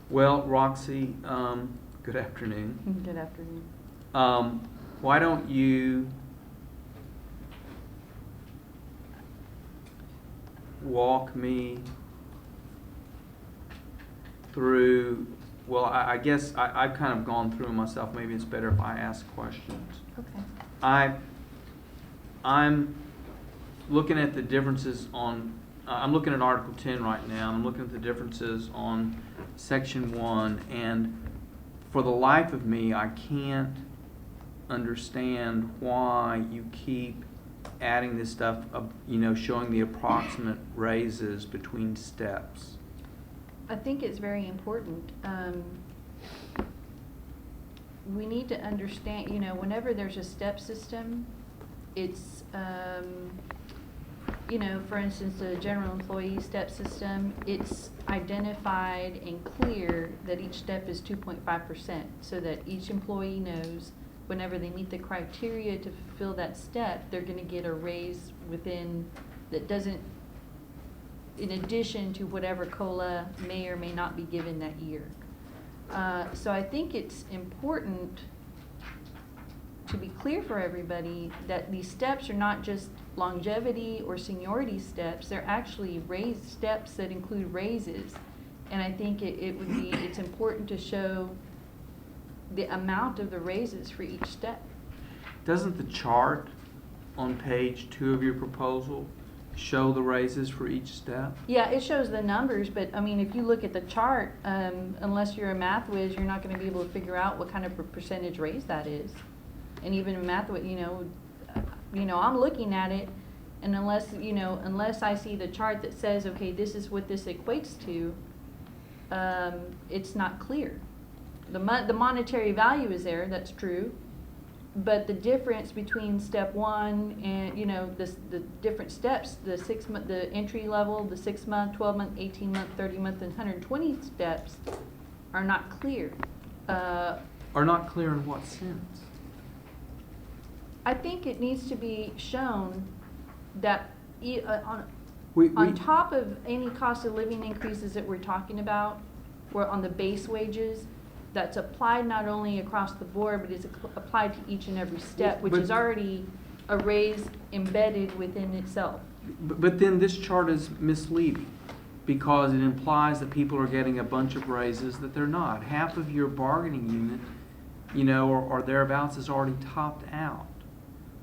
Well, Roxy, good afternoon. Good afternoon. Why don't you walk me through, well, I guess I've kind of gone through them myself. Maybe it's better if I ask questions. Okay. I'm looking at the differences on, I'm looking at Article 10 right now. I'm looking at the differences on Section 1, and for the life of me, I can't understand why you keep adding this stuff, showing the approximate raises between steps. I think it's very important. We need to understand, whenever there's a step system, it's, for instance, the general employee step system, it's identified and clear that each step is 2.5%, so that each employee knows whenever they meet the criteria to fulfill that step, they're going to get a raise within, that doesn't, in addition to whatever COLA may or may not be given that year. So I think it's important to be clear for everybody that these steps are not just longevity or seniority steps, they're actually raised steps that include raises. And I think it's important to show the amount of the raises for each step. Doesn't the chart on page 2 of your proposal show the raises for each step? Yeah, it shows the numbers, but I mean, if you look at the chart, unless you're a math whiz, you're not going to be able to figure out what kind of a percentage raise that is. And even a math whiz, I'm looking at it, and unless I see the chart that says, okay, this is what this equates to, it's not clear. The monetary value is there, that's true, but the difference between step 1 and the different steps, the 6 month, the entry level, the 6 month, 12 month, 18 month, 30 month, and 120 steps are not clear. Are not clear in what sense? I think it needs to be shown that on top of any cost of living increases that we're talking about, or on the base wages, that's applied not only across the board, but is applied to each and every step, which is already a raise embedded within itself. But then this chart is misleading, because it implies that people are getting a bunch of raises that they're not. Half of your bargaining unit, or thereabouts, is already topped out.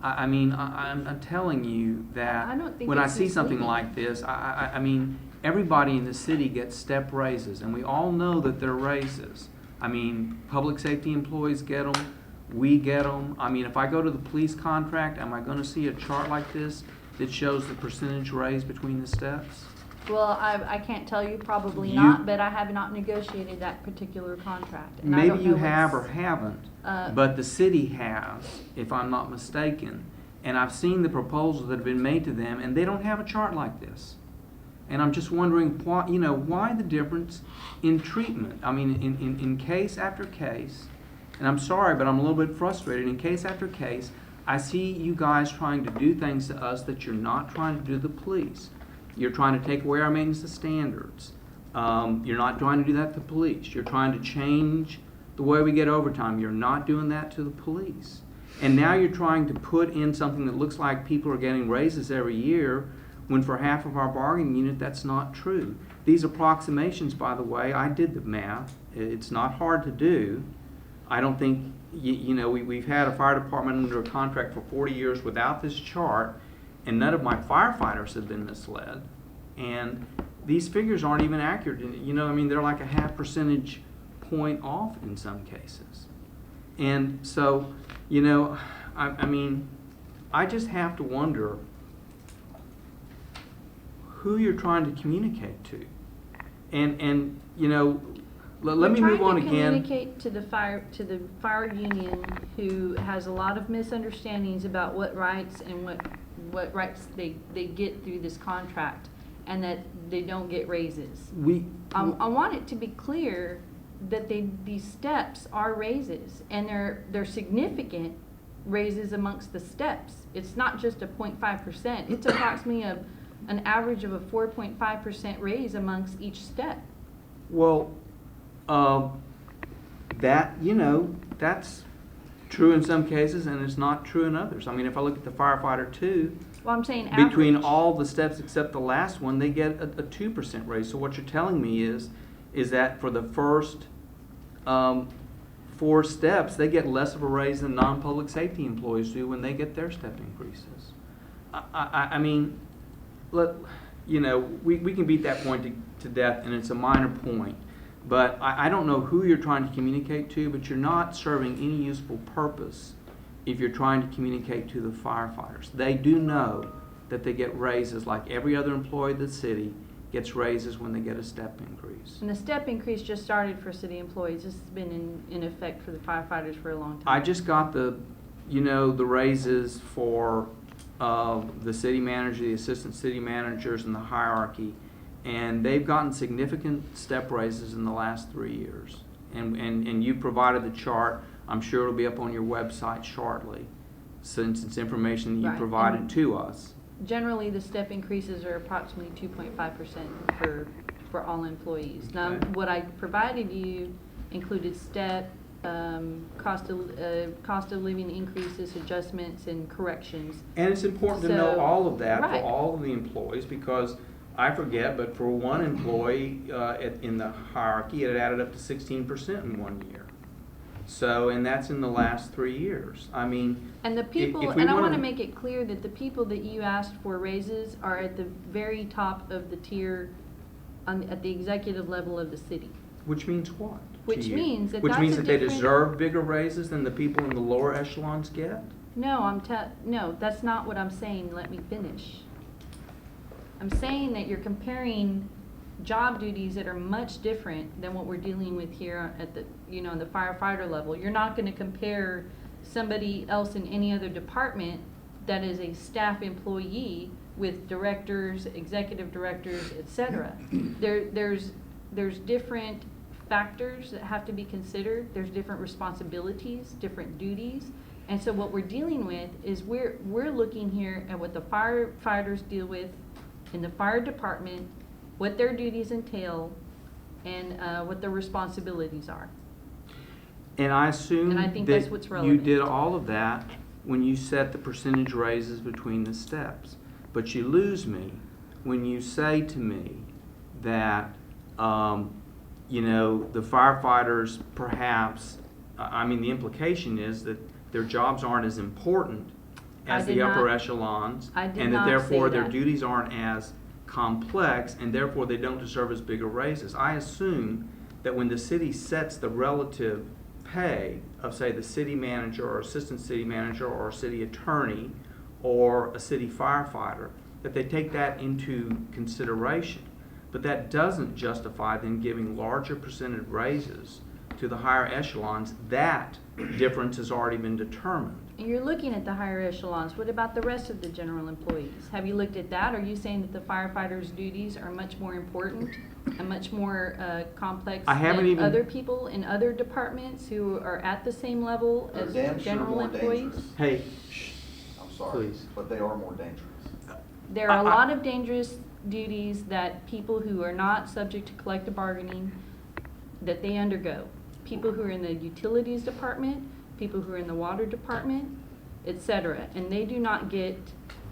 I'm telling you that when I see something like this, I mean, everybody in the city gets step raises, and we all know that they're raises. I mean, public safety employees get them, we get them. I mean, if I go to the police contract, am I going to see a chart like this that shows the percentage raise between the steps? Well, I can't tell you, probably not, but I have not negotiated that particular contract. And maybe you have or haven't, but the city has, if I'm not mistaken. And I've seen the proposals that have been made to them, and they don't have a chart like this. And I'm just wondering why the difference in treatment. I mean, in case after case, and I'm sorry, but I'm a little bit frustrated. In case after case, I see you guys trying to do things to us that you're not trying to do to the police. You're trying to take away our maintenance standards. You're not trying to do that to the police. You're trying to change the way we get overtime. You're not doing that to the police. And now you're trying to put in something that looks like people are getting raises every year, when for half of our bargaining unit, that's not true. These approximations, by the way, I did the math. It's not hard to do. I don't think, we've had a fire department under a contract for 40 years without this chart, and none of my firefighters have been misled. And these figures aren't even accurate. They're like a 0.5 percentage point off in some cases. And so, I just have to wonder who you're trying to communicate to. And let me move on again. We're trying to communicate to the fire union, who has a lot of misunderstandings about what rights and what rights they get through this contract, and that they don't get raises. I want it to be clear that these steps are raises, and they're significant raises amongst the steps. It's not just a 0.5%. It's approximately an average of a 4.5% raise amongst each step. Well, That, that's true in some cases and it's not true in others. I mean, if I look at the firefighter 2, Well, I'm saying average. between all the steps except the last one, they get a 2% raise. So what you're telling me is that for the first 4 steps, they get less of a raise than non-public safety employees do when they get their step increases. I mean, we can beat that point to death, and it's a minor point. But I don't know who you're trying to communicate to, but you're not serving any useful purpose if you're trying to communicate to the firefighters. They do know that they get raises like every other employee of the city gets raises when they get a step increase. And the step increase just started for city employees. This has been in effect for the firefighters for a long time. I just got the raises for the city manager, the assistant city managers, and the hierarchy. And they've gotten significant step raises in the last 3 years. And you provided the chart. I'm sure it'll be up on your website shortly, since it's information that you Right. provided And to us. generally, the step increases are approximately 2.5% for all employees. Now, Okay. what I provided you included step, cost of living increases, adjustments, and corrections. And it's important to know So- all of that right. for all of the employees, because I forget, but for one employee in the hierarchy, it added up to 16% in 1 year. So, and that's in the last 3 years. I mean, And the people, if we and I want wanna- to make it clear that the people that you asked for raises are at the very top of the tier at the executive level of the city. which means what? to Which you? means that Which that's means a that they different- deserve bigger raises than the people in the lower echelons get? No, no, that's not what I'm saying. Let me finish. I'm saying that you're comparing job duties that are much different than what we're dealing with here at the, the firefighter level. You're not gonna compare somebody else in any other department that is a staff employee with directors, executive directors, et cetera. There's different factors that have to be considered. There's different responsibilities, different duties. And so what we're dealing with is we're looking here at what the firefighters deal with in the fire department, what their duties entail, and what their responsibilities are. And I assume And I think that that's what's you relevant. did all of that when you set the percentage raises between the steps. But you lose me when you say to me that, the firefighters perhaps, the implication is that their jobs aren't as important as I did the upper not- echelons. I did and that not therefore say their that. duties aren't as complex, and therefore they don't deserve as bigger raises. I assume that when the city sets the relative pay of, say, the city manager or assistant city manager or city attorney or a city firefighter, that they take that into consideration. But that doesn't justify them giving larger percentage raises to the higher echelons. That difference has already been determined. And you're looking at the higher echelons. What about the rest of the general employees? Have you looked at that? Are you saying that the firefighters' duties are much more important and much more complex I haven't than even- other people in other departments who are at the same level They're as damn sure general more employees? dangerous. Hey, I'm sorry, Please. but they are more dangerous. There are a lot of dangerous duties that people who are not subject to collective bargaining, that they undergo. People who are in the utilities department, people who are in the water department, et cetera. And they do not get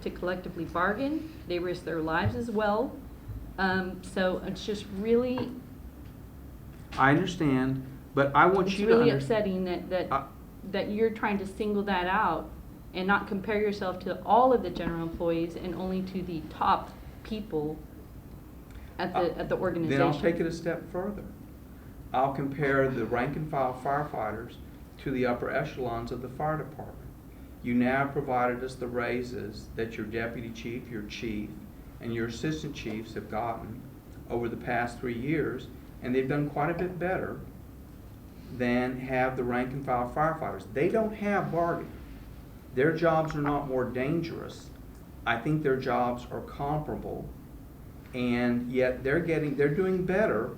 to collectively bargain. They risk their lives as well. So it's just really, I understand, but I want it's you to really understand. upsetting that you're trying to single that out and not compare yourself to all of the general employees and only to the top people at the organization. Then I'll take it a step further. I'll compare the rank and file firefighters to the upper echelons of the fire department. You now provided us the raises that your deputy chief, your chief, and your assistant chiefs have gotten over the past 3 years, and they've done quite a bit better than have the rank and file firefighters. They don't have bargaining. Their jobs are not more dangerous. I think their jobs are comparable, and yet they're doing better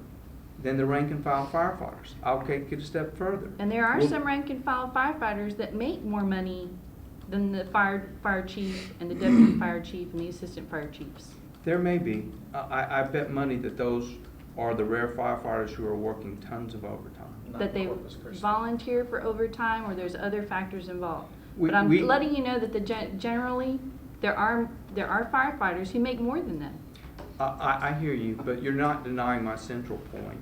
than the rank and file firefighters. I'll take it a step further. And there are Well, some rank and file firefighters that make more money than the fire chief and the deputy fire chief and the assistant fire chiefs. There may be. I bet money that those are the rare firefighters who are working tons of overtime. Not That they Corpus Christi. volunteer for overtime, or there's other factors involved. We- But I'm we- letting you know that generally, there are firefighters who make more than them. I hear you, but you're not denying my central point,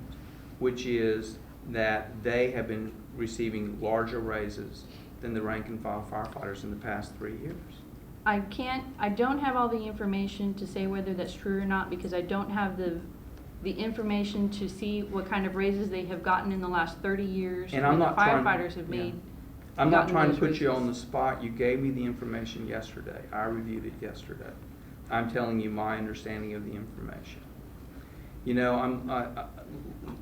which is that they have been receiving larger raises than the rank and file firefighters in the past 3 years. I don't have all the information to say whether that's true or not, because I don't have the information to see what kind of raises they have gotten in the last 30 years. And I'm when the not trying- firefighters have yeah. made. I'm not gotten trying to those put you raises. on the spot. You gave me the information yesterday. I reviewed it yesterday. I'm telling you my understanding of the information. You know,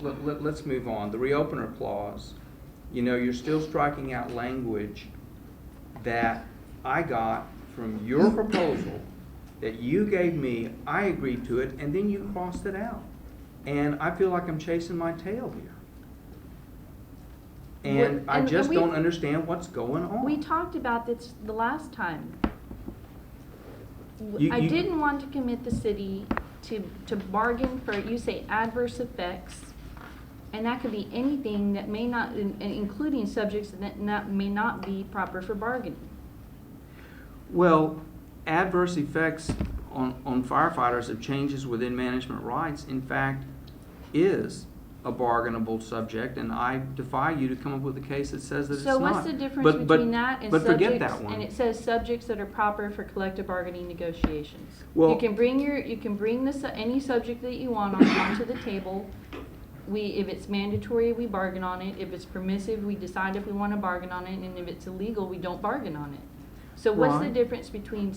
let's move on. The reopener clause, you know, you're still striking out language that I got from your proposal that you gave me. I agreed to it, and then you crossed it out. And I feel like I'm chasing my tail here. And I just don't understand what's going on. We talked about this the last time. You- I you- didn't want to commit the city to bargain for, you say, adverse effects, and that could be anything that may not, including subjects that may not be proper for bargaining. Well, adverse effects on firefighters of changes within management rights, in fact, is a bargainable subject, and I defy you to come up with a case that says that it's not. So what's the difference But- between that and but forget subjects, that one. and it says subjects that are proper for collective bargaining negotiations? Well- You can bring any subject that you want onto the table. If it's mandatory, we bargain on it. If it's permissive, we decide if we want to bargain on it, and if it's illegal, we don't bargain on it. So what's the Right. difference between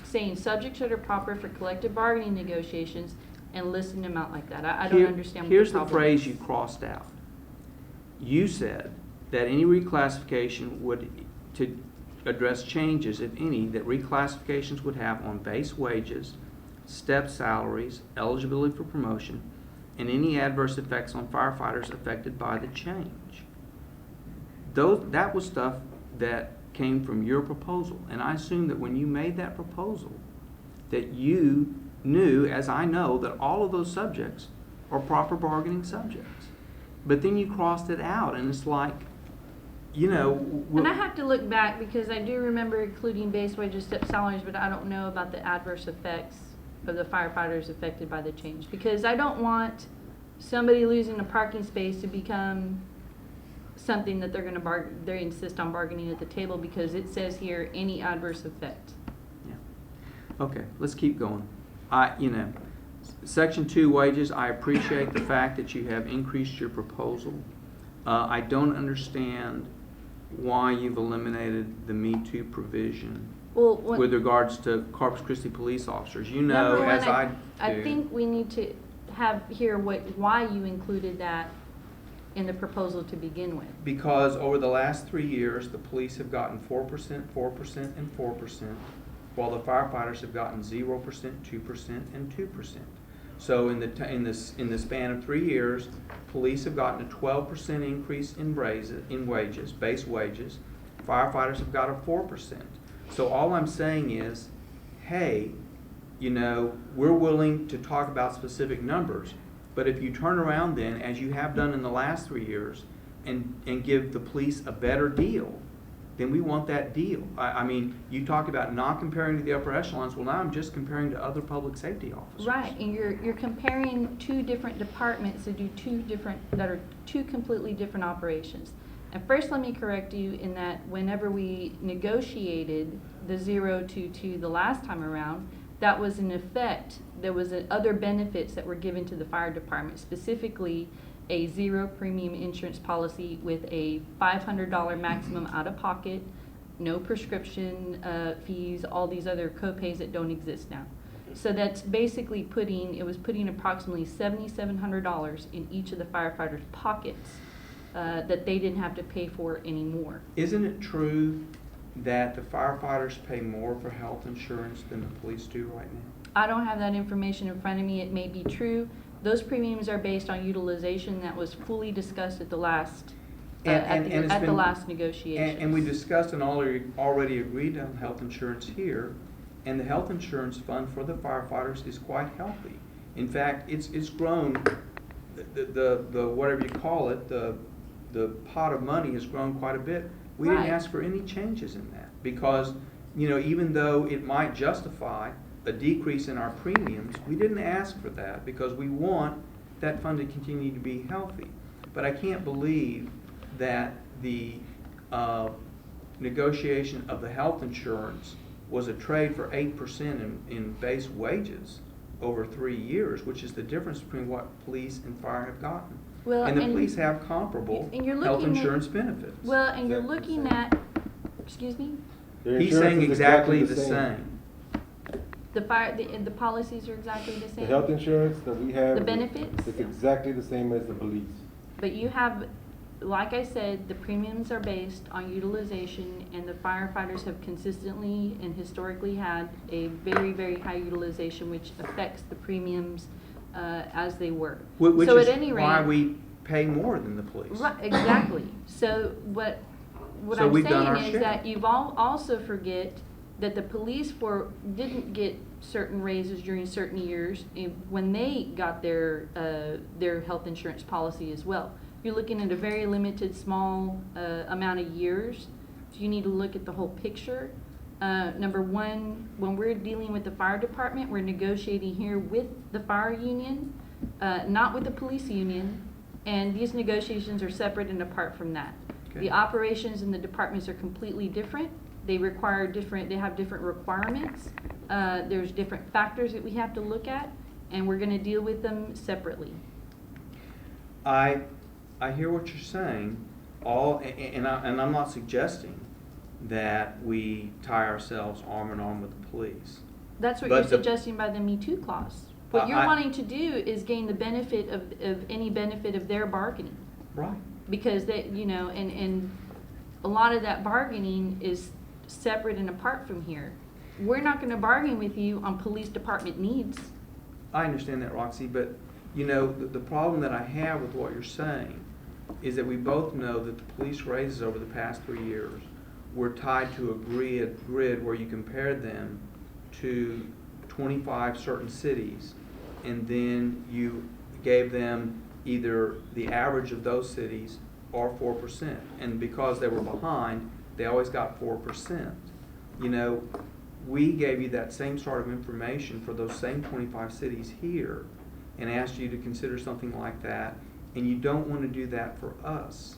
saying subjects that are proper for collective bargaining negotiations and listing them out like that? I don't understand what the Here's the problem phrase is. you crossed out. You said that any reclassification would, to address changes, if any, that reclassifications would have on base wages, step salaries, eligibility for promotion, and any adverse effects on firefighters affected by the change. That was stuff that came from your proposal, and I assume that when you made that proposal, that you knew, as I know, that all of those subjects are proper bargaining subjects. But then you crossed it out, and it's like, you know... And I have to look back, because I do remember including base wages, step salaries, but I don't know about the adverse effects of the firefighters affected by the change. Because I don't want somebody losing a parking space to become something that they insist on bargaining at the table, because it says here, any adverse effect. Yeah. Okay, let's keep going. Section 2 wages, I appreciate the fact that you have increased your proposal. I don't understand why you've eliminated the Me Too provision with regards to Corpus Christi police officers. You know, Number one, as I do. I think we need to hear why you included that in the proposal to begin with. Because over the last 3 years, the police have gotten 4%, 4%, and 4%, while the firefighters have gotten 0%, 2%, and 2%. So in the span of 3 years, police have gotten a 12% increase in wages, base wages. Firefighters have got a 4%. So all I'm saying is, hey, you know, we're willing to talk about specific numbers, but if you turn around then, as you have done in the last 3 years, and give the police a better deal, then we want that deal. I mean, you talk about not comparing to the upper echelons. Well, now I'm just comparing to other public safety officers. Right, and you're comparing two different departments that do that are two completely different operations. And first, let me correct you in that whenever we negotiated the 022 the last time around, that was in effect, there was other benefits that were given to the fire department, specifically a 0 premium insurance policy with a $500 maximum out of pocket, no prescription fees, all these other co-pays that don't exist now. So that's basically putting approximately $7,700 in each of the firefighters' pockets that they didn't have to pay for anymore. Isn't it true that the firefighters pay more for health insurance than the police do right now? I don't have that information in front of me. It may be true. Those premiums are based on utilization that was fully discussed at the last last negotiations. And we discussed and already agreed on health insurance here, and the health insurance fund for the firefighters is quite healthy. In fact, it's grown the whatever you call it, the pot of money has grown quite a bit. We didn't Right. ask for any changes in that because, even though it might justify a decrease in our premiums, we didn't ask for that because we want that fund to continue to be healthy. But I can't believe that the negotiation of the health insurance was a trade for 8% in base wages over 3 years, which is the difference between what police and fire have gotten. Well, and the and- police have comparable and you're health looking at- insurance benefits. Well, and you're Exactly looking the same. at, excuse me, Their He's insurance saying is exactly the same. the policies are exactly the The same. health insurance that we have. The benefits? Is exactly the same as the police. But you have, like I said, the premiums are based on utilization, and the firefighters have consistently and historically had a very, very high utilization, which affects the premiums as they work. Which So is at any why rate, we pay more than the police. right, exactly. So what So I'm we've done our saying is share. that you've also forget that the police didn't get certain raises during certain years when they got their health insurance policy as well. You're looking at a very limited, small amount of years. So you need to look at the whole picture. Number one, when we're dealing with the fire department, we're negotiating here with the fire union, not with the police union. And these negotiations are separate and apart from that. Okay. The operations in the departments are completely different. They have different requirements. There's different factors that we have to look at, and we're gonna deal with them separately. I hear what you're saying, and I'm not suggesting that we tie ourselves arm in arm with the police. That's what But you're the- suggesting by the Me Too clause. What you're I- wanting to do is gain the benefit of any benefit of their bargaining. Right. Because and a lot of that bargaining is separate and apart from here. We're not gonna bargain with you on police department needs. I understand that, Roxy, but the problem that I have with what you're saying is that we both know that the police raises over the past 3 years were tied to a grid where you compared them to 25 certain cities, and then you gave them either the average of those cities or 4%. And because they were behind, they always got 4%. We gave you that same sort of information for those same 25 cities here and asked you to consider something like that, and you don't want to do that for us.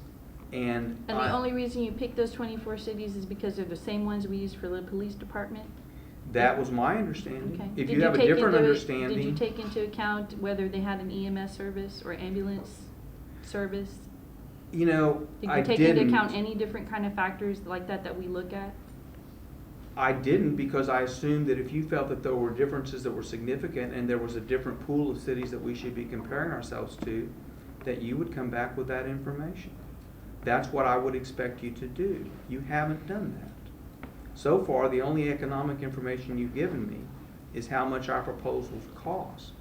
And The only reason you picked those 24 cities is because they're the same ones we use for the police department? that was my understanding. Okay. If Did you have a take different into it- understanding. Did you take into account whether they had an EMS service or ambulance service? Did you I take didn't. into account any different kind of factors like that we look at? I didn't, because I assumed that if you felt that there were differences that were significant and there was a different pool of cities that we should be comparing ourselves to, that you would come back with that information. That's what I would expect you to do. You haven't done that. So far, the only economic information you've given me is how much our proposals cost.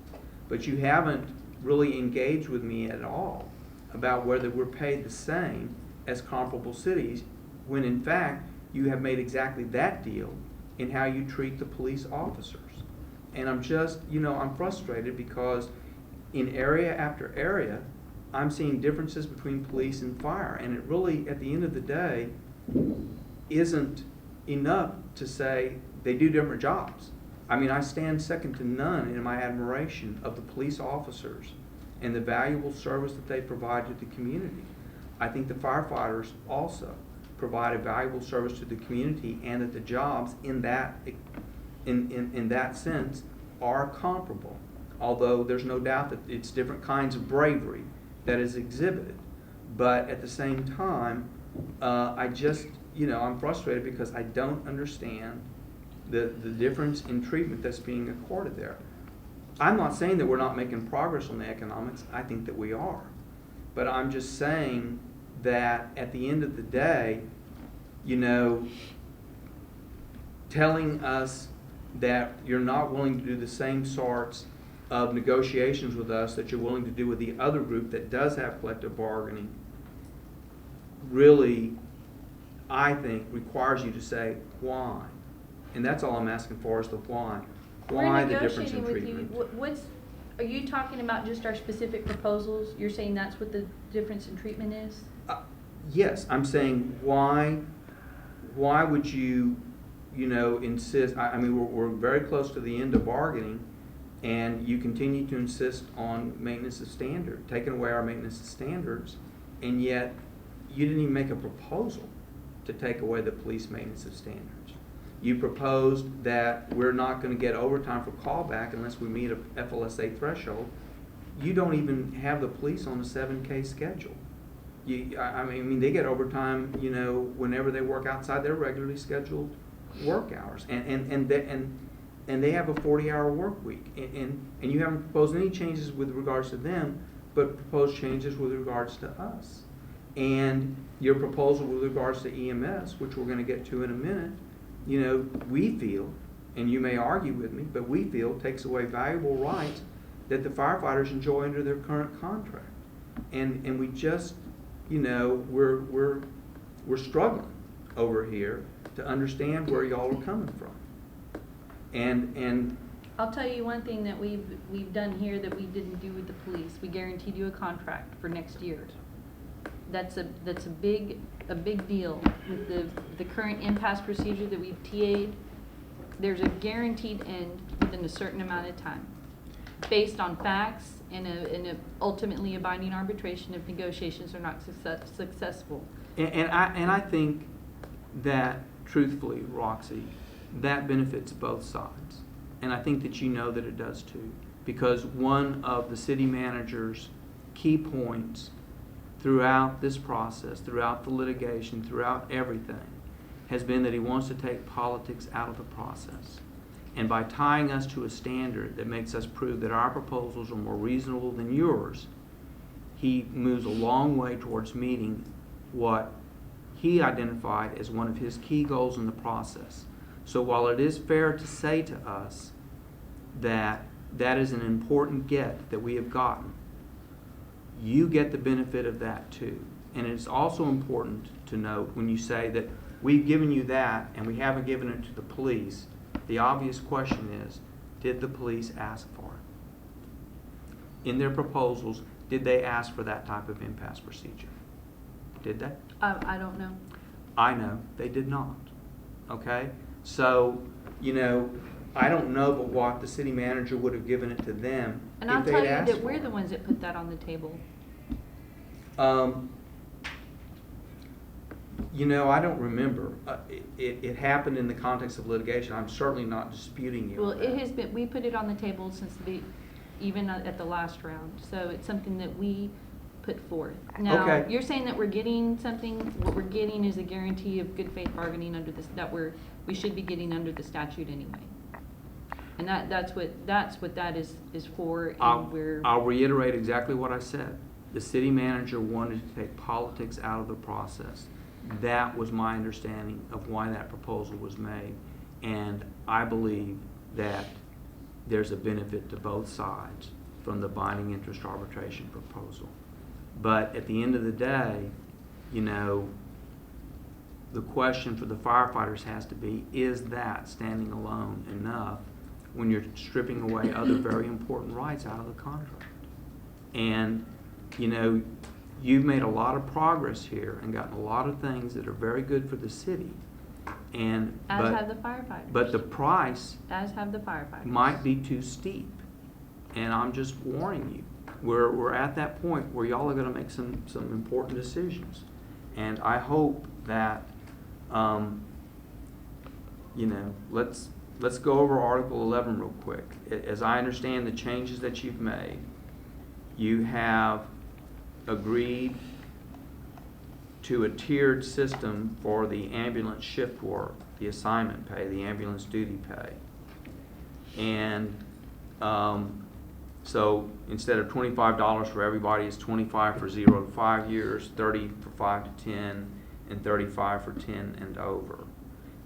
But you haven't really engaged with me at all about whether we're paid the same as comparable cities, when in fact, you have made exactly that deal in how you treat the police officers. And I'm just, I'm frustrated because in area after area, I'm seeing differences between police and fire. And it really, at the end of the day, isn't enough to say they do different jobs. I mean, I stand second to none in my admiration of the police officers and the valuable service that they provide to the community. I think the firefighters also provide a valuable service to the community, and that the jobs in that sense are comparable. Although there's no doubt that it's different kinds of bravery that is exhibited. But at the same time, I'm frustrated because I don't understand the difference in treatment that's being accorded there. I'm not saying that we're not making progress on the economics. I think that we are. But I'm just saying that at the end of the day, telling us that you're not willing to do the same sorts of negotiations with us that you're willing to do with the other group that does have collective bargaining really, I think, requires you to say why. And that's all I'm asking for, is the why. Why the difference in treatment. Are you talking about just our specific proposals? You're saying that's what the difference in treatment is? Yes, I'm saying why would you insist, I mean, we're very close to the end of bargaining, and you continue to insist on maintenance of standard, taking away our maintenance of standards, and yet you didn't even make a proposal to take away the police maintenance of standards. You proposed that we're not going to get overtime for callback unless we meet a FLSA threshold. You don't even have the police on a 7K schedule. I mean, they get overtime, whenever they work outside their regularly scheduled work hours, and they have a 40-hour work week, and you haven't proposed any changes with regards to them, but proposed changes with regards to us. And your proposal with regards to EMS, which we're going to get to in a minute, we feel, and you may argue with me, but we feel takes away valuable rights that the firefighters enjoy under their current contract. And we just, we're struggling over here to understand where y'all are coming from. And I'll tell you one thing that we've done here that we didn't do with the police. We guaranteed you a contract for next year. That's a big deal with the current impasse procedure that we've TA'd. There's a guaranteed end within a certain amount of time, based on facts and ultimately a binding arbitration if negotiations are not successful. And I think that, truthfully, Roxy, that benefits both sides. And I think that that it does too. Because one of the city manager's key points throughout this process, throughout the litigation, throughout everything, has been that he wants to take politics out of the process. And by tying us to a standard that makes us prove that our proposals are more reasonable than yours, he moves a long way towards meeting what he identified as one of his key goals in the process. So while it is fair to say to us that that is an important get that we have gotten, you get the benefit of that too. And it's also important to note when you say that we've given you that and we haven't given it to the police, the obvious question is, did the police ask for it? In their proposals, did they ask for that type of impasse procedure? Did they? I don't know. I know they did not. Okay? So, I don't know but what the city manager would have given it to them And if I'll they'd tell you asked that for we're it. the ones that put that on the table. I don't remember. It happened in the context of litigation. I'm certainly not disputing you. Well, on it that. has been, we put it on the table since even at the last round. So it's something that we put forth. Now, Okay. you're saying that we're getting something, what we're getting is a guarantee of good faith bargaining under this, that we should be getting under the statute anyway. And that's what that is for, and I'll reiterate exactly what I said. The city manager wanted to take politics out of the process. That was my understanding of why that proposal was made. And I believe that there's a benefit to both sides from the binding interest arbitration proposal. But at the end of the day, the question for the firefighters has to be, is that standing alone enough when you're stripping away other very important rights out of the contract? And, you've made a lot of progress here and gotten a lot of things that are very good for the city. As have the firefighters. But the price As have the firefighters. might be too steep. And I'm just warning you. We're at that point where y'all are going to make some important decisions. And I hope that, let's go over Article 11 real quick. As I understand the changes that you've made, you have agreed to a tiered system for the ambulance shift work, the assignment pay, the ambulance duty pay. And so instead of $25 for everybody, it's $25 for 0 to 5 years, $30 for 5 to 10, and $35 for 10 and over.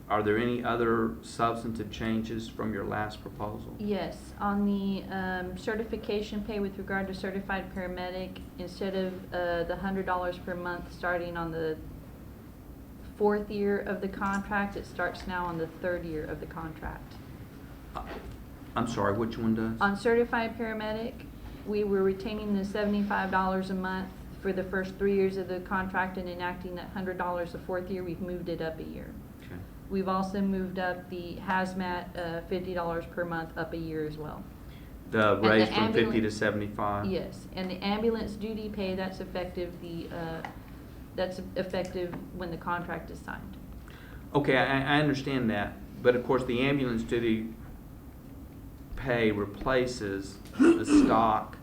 Are there any other substantive changes from your last proposal? Yes, on the certification pay with regard to certified paramedic, instead of the $100 per month starting on the 4th year of the contract, it starts now on the 3rd year of the contract. I'm sorry, which one does? On certified paramedic, we were retaining the $75 a month for the first 3 years of the contract and enacting that $100 the fourth year. We've moved it up a year. Okay. We've also moved up the hazmat, $50 per month up a year as well. The And the raise from 50 to ambulance- 75? Yes, and the ambulance duty pay, that's effective when the contract is signed. Okay, I understand that, but of course, the ambulance duty pay replaces the stock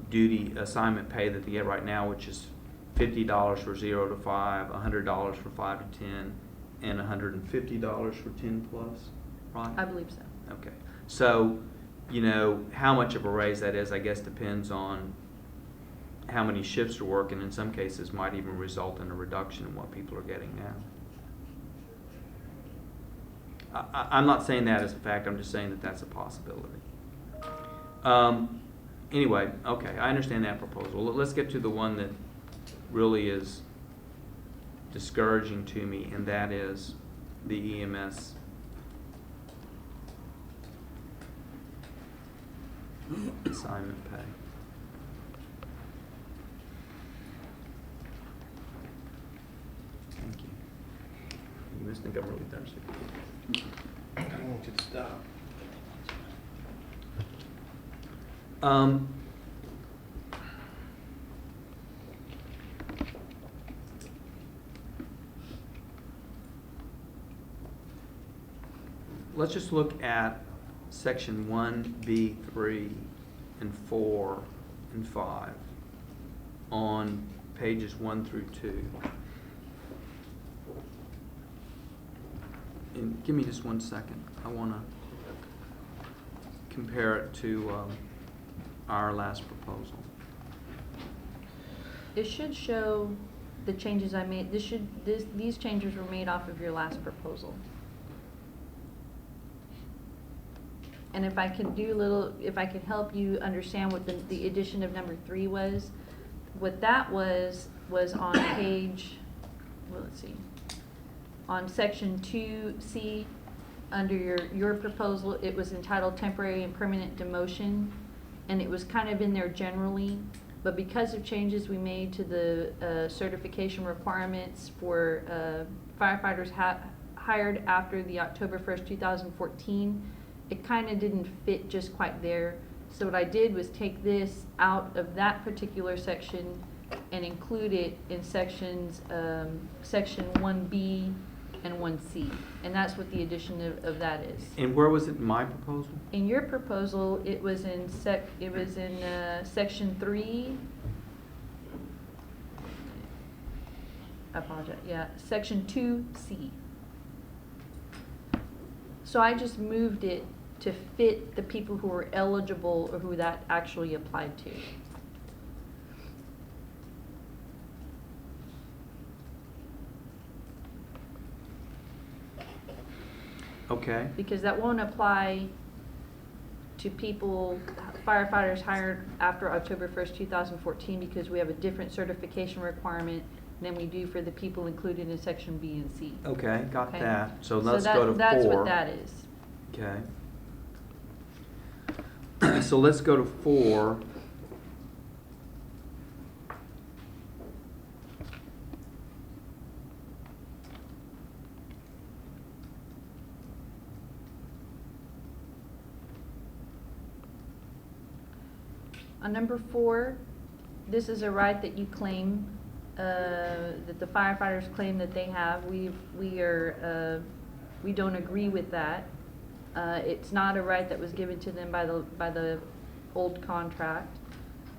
duty assignment pay that they get right now, which is $50 for 0 to 5, $100 for 5 to 10, and $150 for 10 plus, right? I believe so. Okay, so, you know, how much of a raise that is, I guess, depends on how many shifts are working. In some cases, might even result in a reduction in what people are getting now. I'm not saying that as a fact, I'm just saying that that's a possibility. Anyway, okay, I understand that proposal. Let's get to the one that really is discouraging to me, and that is the EMS assignment pay. Thank you. You must think I'm really thirsty. I want you to stop. Let's just look at section 1B3 and 4 and 5 on pages 1 through 2. And give me just 1 second. I want to compare it to our last proposal. It should show the changes I made. These changes were made off of your last proposal. And if I can if I can help you understand what the addition of number 3 was, what that was on page, well, let's see, on section 2C, under your proposal, it was entitled temporary and permanent demotion, and it was kind of in there generally, but because of changes we made to the certification requirements for firefighters hired after the October 1st, 2014, it kind of didn't fit just quite there. So what I did was take this out of that particular section and include it in section 1B and 1C. And that's what the addition of that is. And where was it in my proposal? In your proposal, it was in section 3. I apologize. Yeah, section 2C. So I just moved it to fit the people who were eligible or who that actually applied to. Okay. Because that won't apply to people, firefighters hired after October 1st, 2014, because we have a different certification requirement than we do for the people included in section B and C. Okay, got Okay. that. So let's go to 4. That's what that is. Okay. So let's go to 4. On number 4, this is a right that you claim, that the firefighters claim that they have. We don't agree with that. It's not a right that was given to them by the old contract.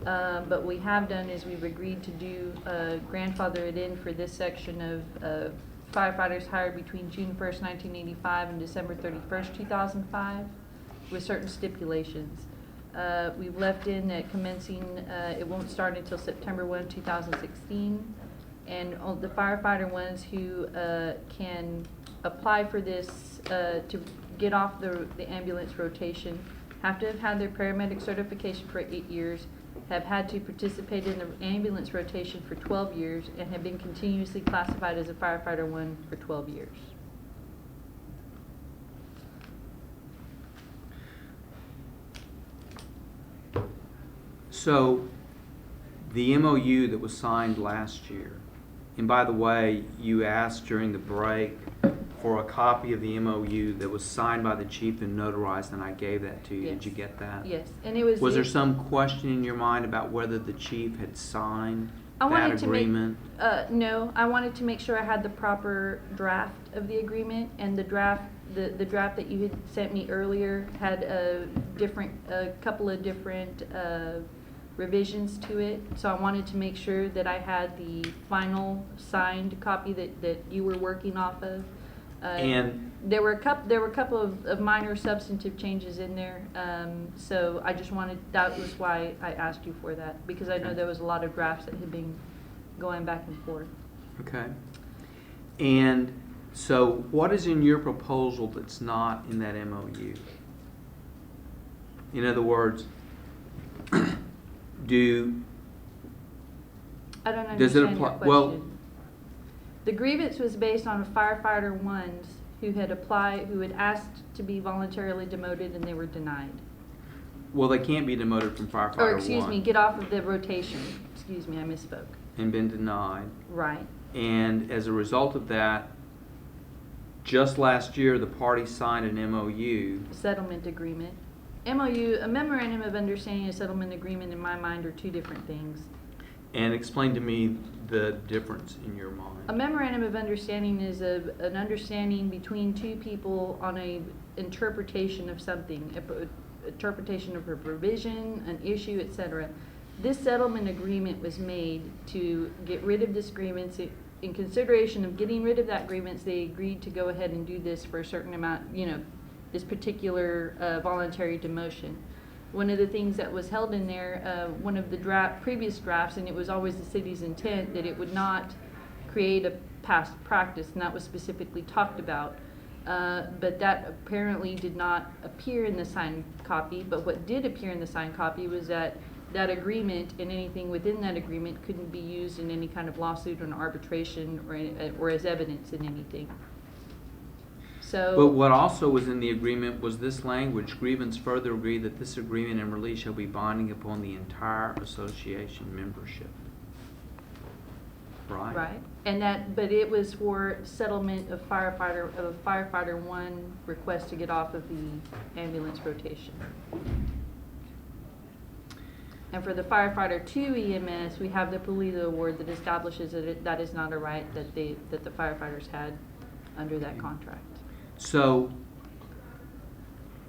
But what we have done is we've agreed to do grandfather it in for this section of firefighters hired between June 1st, 1985 and December 31st, 2005, with certain stipulations. We've left in that commencing, it won't start until September 1, 2016. And the firefighter ones who can apply for this to get off the ambulance rotation have to have had their paramedic certification for 8 years, have had to participate in the ambulance rotation for 12 years, and have been continuously classified as a firefighter 1 for 12 years. So, the MOU that was signed last year, and by the way, you asked during the break for a copy of the MOU that was signed by the chief and notarized, and I gave that to you. Yes. Did you get that? Yes, and it was. Was there some question in your mind about whether the chief had signed I that wanted to agreement? No, I wanted to make sure I had the proper draft of the agreement, and the draft that you had sent me earlier had a couple of different revisions to it. So I wanted to make sure that I had the final signed copy that you were working off of. And there were a couple of minor substantive changes in there, so I just wanted, that was why I asked you for that, because I know Okay. there was a lot of drafts that had been going back and forth. Okay. And so what is in your proposal that's not in that MOU? In other words, I don't Does it understand your apply- well- question. The grievance was based on a firefighter ones who had asked to be voluntarily demoted and they were denied. well, they can't be demoted from firefighter one. Or, excuse me, get off of the rotation. Excuse me, I misspoke. And been denied. Right. And as a result of that, just last year, the parties signed an MOU. Settlement agreement. MOU, a memorandum of understanding and settlement agreement in my mind are two different things. And explain to me the difference in your mind. A memorandum of understanding is an understanding between two people on a interpretation of something, interpretation of a provision, an issue, etc. This settlement agreement was made to get rid of this grievance. In consideration of getting rid of that grievance, they agreed to go ahead and do this for a certain amount, this particular voluntary demotion. One of the things that was held in there, one of the previous drafts, and it was always the city's intent that it would not create a past practice, and that was specifically talked about. But that apparently did not appear in the signed copy. But what did appear in the signed copy was that agreement and anything within that agreement couldn't be used in any kind of lawsuit or an arbitration or as evidence in anything. So, But what also was in the agreement was this language: grievance further agree that this agreement and release shall be binding upon the entire association membership. Right? right, but it was for settlement of firefighter one request to get off of the ambulance rotation. And for the firefighter 2 EMS, we have the Pulido Award that establishes that that is not a right that the firefighters had under that contract. So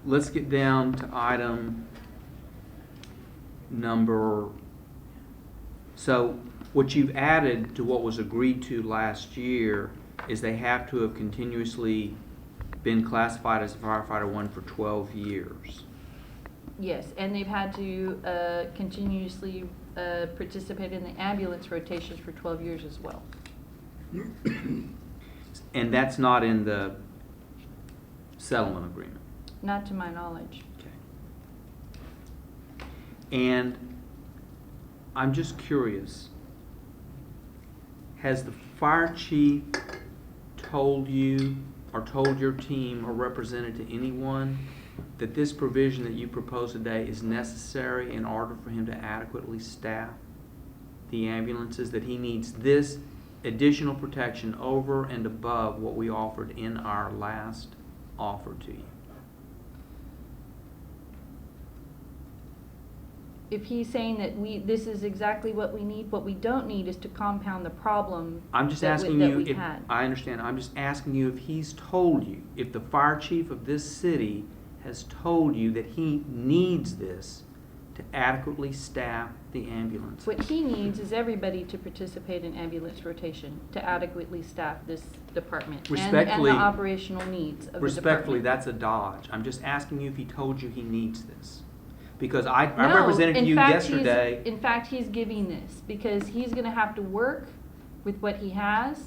let's get down to item number. So what you've added to what was agreed to last year is they have to have continuously been classified as a firefighter 1 for 12 years. Yes, and they've had to continuously participate in the ambulance rotations for 12 years as well. And that's not in the settlement agreement. Not to my knowledge. Okay. And I'm just curious, has the fire chief told you or told your team or represented to anyone that this provision that you propose today is necessary in order for him to adequately staff the ambulances, that he needs this additional protection over and above what we offered in our last offer to you? If he's saying that this is exactly what we need, what we don't need is to compound the problem. I'm just asking you if, I understand, I'm just asking you if he's told you, if the fire chief of this city has told you that he needs this to adequately staff the ambulance. What he needs is everybody to participate in ambulance rotation to adequately staff this department Respectfully, and the operational needs of the respectfully, department. that's a dodge. I'm just asking you if he told you he needs this. Because I No, represented in you fact, yesterday. In fact, he's giving this because he's going to have to work with what he has,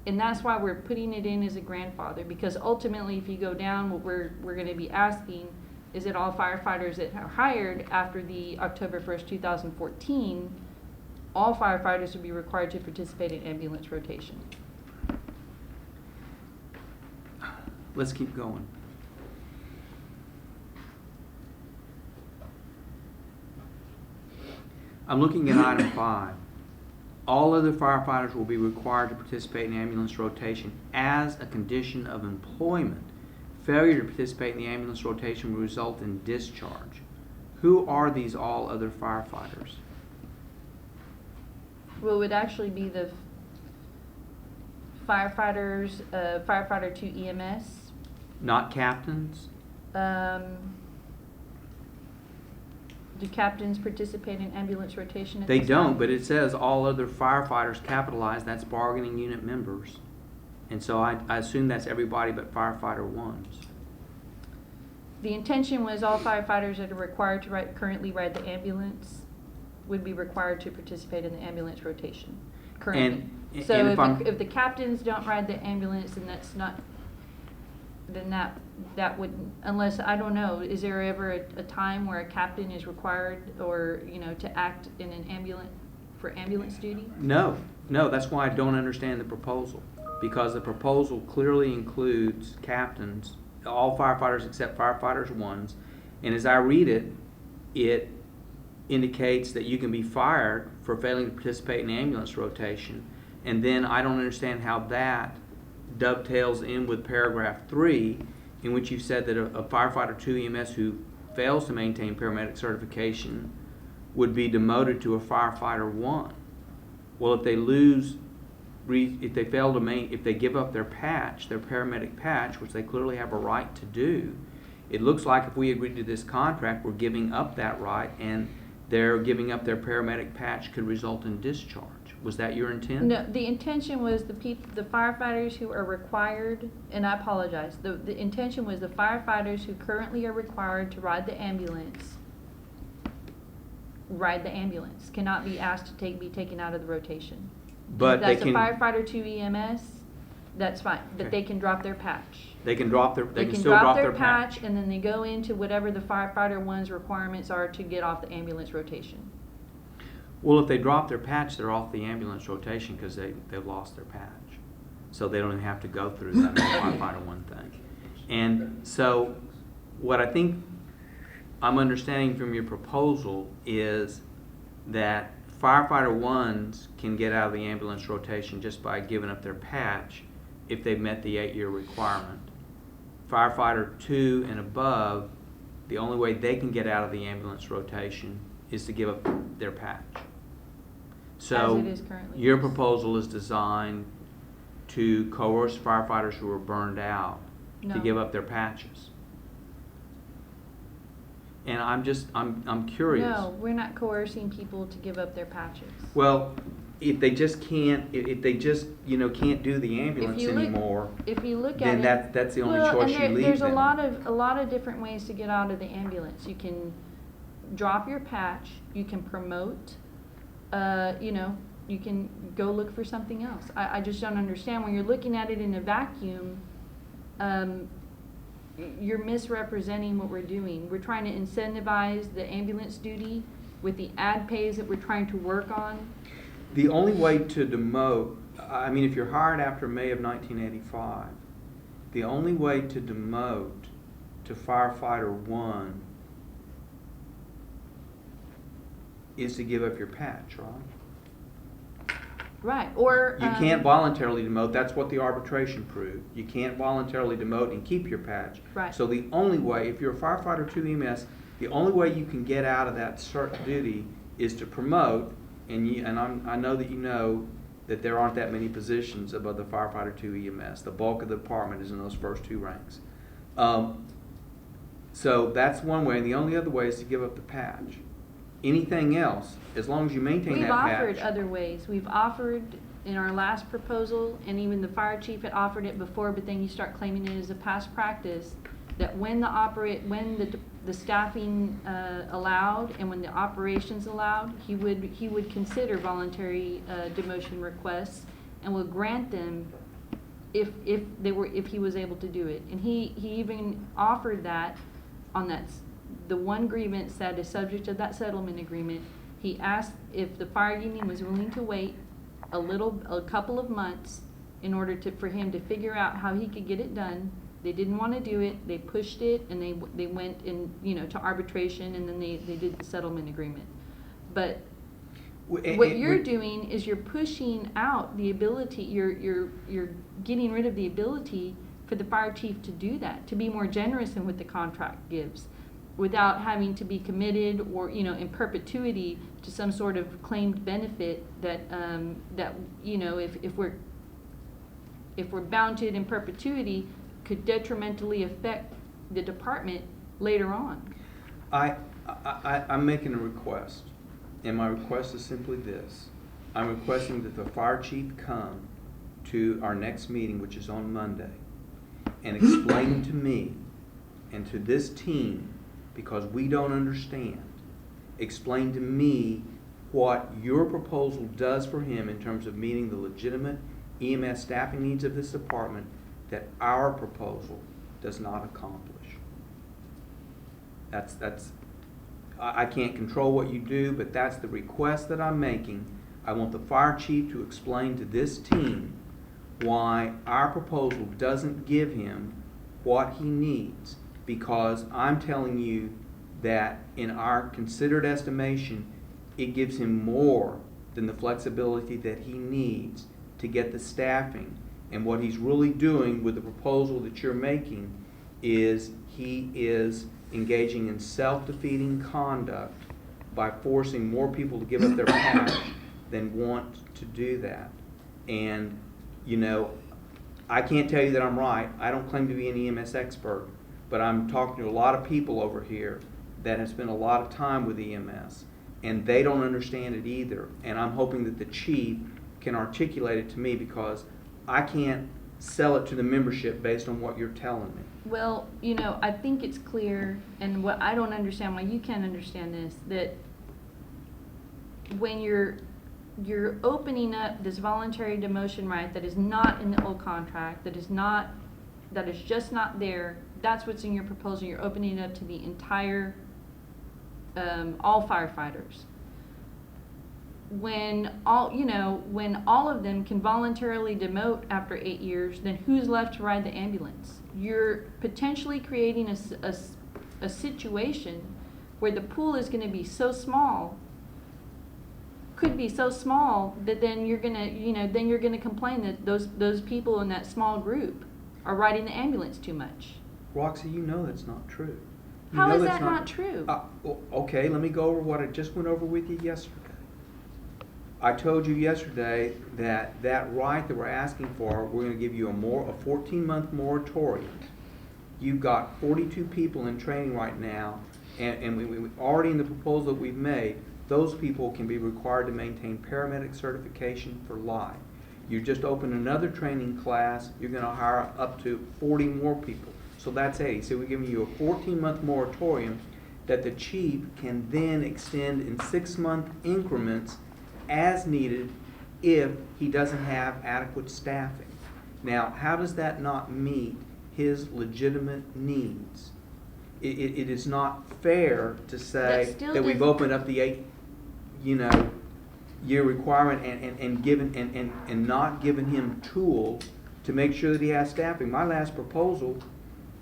and that's why we're putting it in as a grandfather. Because ultimately, if you go down, what we're going to be asking is that all firefighters that are hired after the October 1st, 2014, all firefighters would be required to participate in ambulance rotation. Let's keep going. I'm looking at item 5. All other firefighters will be required to participate in ambulance rotation as a condition of employment. Failure to participate in the ambulance rotation will result in discharge. Who are these all other firefighters? Well, it would actually be the firefighters, firefighter 2 EMS. Not captains? Do captains participate in ambulance rotation at They this don't, time? but it says all other firefighters capitalized, that's bargaining unit members. And so I assume that's everybody but firefighter 1s. The intention was all firefighters that are required to currently ride the ambulance would be required to participate in the ambulance rotation currently. And So if if the captains don't ride the ambulance, then that's not, then that would, unless, I don't know, is there ever a time where a captain is required or, to act in an for ambulance duty? No, that's why I don't understand the proposal. Because the proposal clearly includes captains, all firefighters except firefighters 1s. And as I read it, it indicates that you can be fired for failing to participate in ambulance rotation. And then I don't understand how that dovetails in with paragraph 3, in which you said that a firefighter 2 EMS who fails to maintain paramedic certification would be demoted to a firefighter 1. Well, if they if they give up their patch, their paramedic patch, which they clearly have a right to do, it looks like if we agree to this contract, we're giving up that right, and their giving up their paramedic patch could result in discharge. Was that your intent? No, the intention was the firefighters who are required, and I apologize, the intention was the firefighters who currently are required to ride the ambulance cannot be asked to be taken out of the rotation. But if that's they can, a firefighter 2 EMS, that's fine, but Okay. they can drop their patch. they can drop their, They can can still drop drop their their patch. patch, and then they go into whatever the firefighter 1's requirements are to get off the ambulance rotation. Well, if they drop their patch, they're off the ambulance rotation because they've lost their patch. So they don't even have to go through that firefighter 1 thing. And so what I think I'm understanding from your proposal is that firefighter 1s can get out of the ambulance rotation just by giving up their patch if they've met the 8-year requirement. Firefighter 2 and above, the only way they can get out of the ambulance rotation is to give up their patch. So As it is currently. your proposal is designed to coerce firefighters who are burned out to No. give up their patches. And I'm curious. No, we're not coercing people to give up their patches. Well, if they just can't, if they just, can't do the ambulance anymore, If you look then at it. that's the only Well, choice and you leave there's them. a lot of different ways to get out of the ambulance. You can drop your patch, you can promote, you can go look for something else. I just don't understand, when you're looking at it in a vacuum, you're misrepresenting what we're doing. We're trying to incentivize the ambulance duty with the ad pays that we're trying to work on. The only way to demote, if you're hired after May of 1985, the only way to demote to firefighter 1 is to give up your patch, right? Right, or. You can't voluntarily demote. That's what the arbitration proved. You can't voluntarily demote and keep your patch. Right. So the only way, if you're a firefighter 2 EMS, the only way you can get out of that cert duty is to promote. I know that you know that there aren't that many positions above the firefighter 2 EMS. The bulk of the department is in those first 2 ranks. So that's one way, and the only other way is to give up the patch. Anything else, as long as you maintain We've that patch. offered other ways. We've offered in our last proposal, and even the fire chief had offered it before, but then you start claiming it as a past practice, that when the staffing allowed and when the operations allowed, he would consider voluntary demotion requests and would grant them if he was able to do it. And he even offered that on the one grievance that is subject to that settlement agreement. He asked if the fire union was willing to wait a couple of months in order for him to figure out how he could get it done. They didn't want to do it. They pushed it, and they went in, to arbitration, and then they did the settlement agreement. But What you're doing is you're pushing out the ability, you're getting rid of the ability for the fire chief to do that, to be more generous in what the contract gives, without having to be committed or, in perpetuity to some sort of claimed benefit that, if we're bound to it in perpetuity, could detrimentally affect the department later on. I'm making a request, and my request is simply this. I'm requesting that the fire chief come to our next meeting, which is on Monday, and explain to me and to this team, because we don't understand, explain to me what your proposal does for him in terms of meeting the legitimate EMS staffing needs of this department that our proposal does not accomplish. I can't control what you do, but that's the request that I'm making. I want the fire chief to explain to this team why our proposal doesn't give him what he needs, because I'm telling you that in our considered estimation, it gives him more than the flexibility that he needs to get the staffing. And what he's really doing with the proposal that you're making is he is engaging in self-defeating conduct by forcing more people to give up their cash than want to do that. And, I can't tell you that I'm right. I don't claim to be an EMS expert, but I'm talking to a lot of people over here that have spent a lot of time with EMS, and they don't understand it either. And I'm hoping that the chief can articulate it to me, because I can't sell it to the membership based on what you're telling me. Well, I think it's clear, and what I don't understand, why you can't understand this, that when you're opening up this voluntary demotion right that is not in the old contract, that is just not there, that's what's in your proposal. You're opening it up to the entire, all firefighters. When all of them can voluntarily demote after 8 years, then who's left to ride the ambulance? You're potentially creating a situation where the pool is going to be so small, could be so small, that then you're gonna complain that those people in that small group are riding the ambulance too much. Roxy, that's not true. How is that not true? Okay, let me go over what I just went over with you yesterday. I told you yesterday that right that we're asking for, we're going to give you a 14-month moratorium. You've got 42 people in training right now, and we already in the proposal that we've made, those people can be required to maintain paramedic certification for life. You just opened another training class, you're going to hire up to 40 more people. So that's 80. So we're giving you a 14-month moratorium that the chief can then extend in 6-month increments as needed if he doesn't have adequate staffing. Now, how does that not meet his legitimate needs? It is not fair to say that we've opened up the 8-year requirement and not given him tools to make sure that he has staffing. My last proposal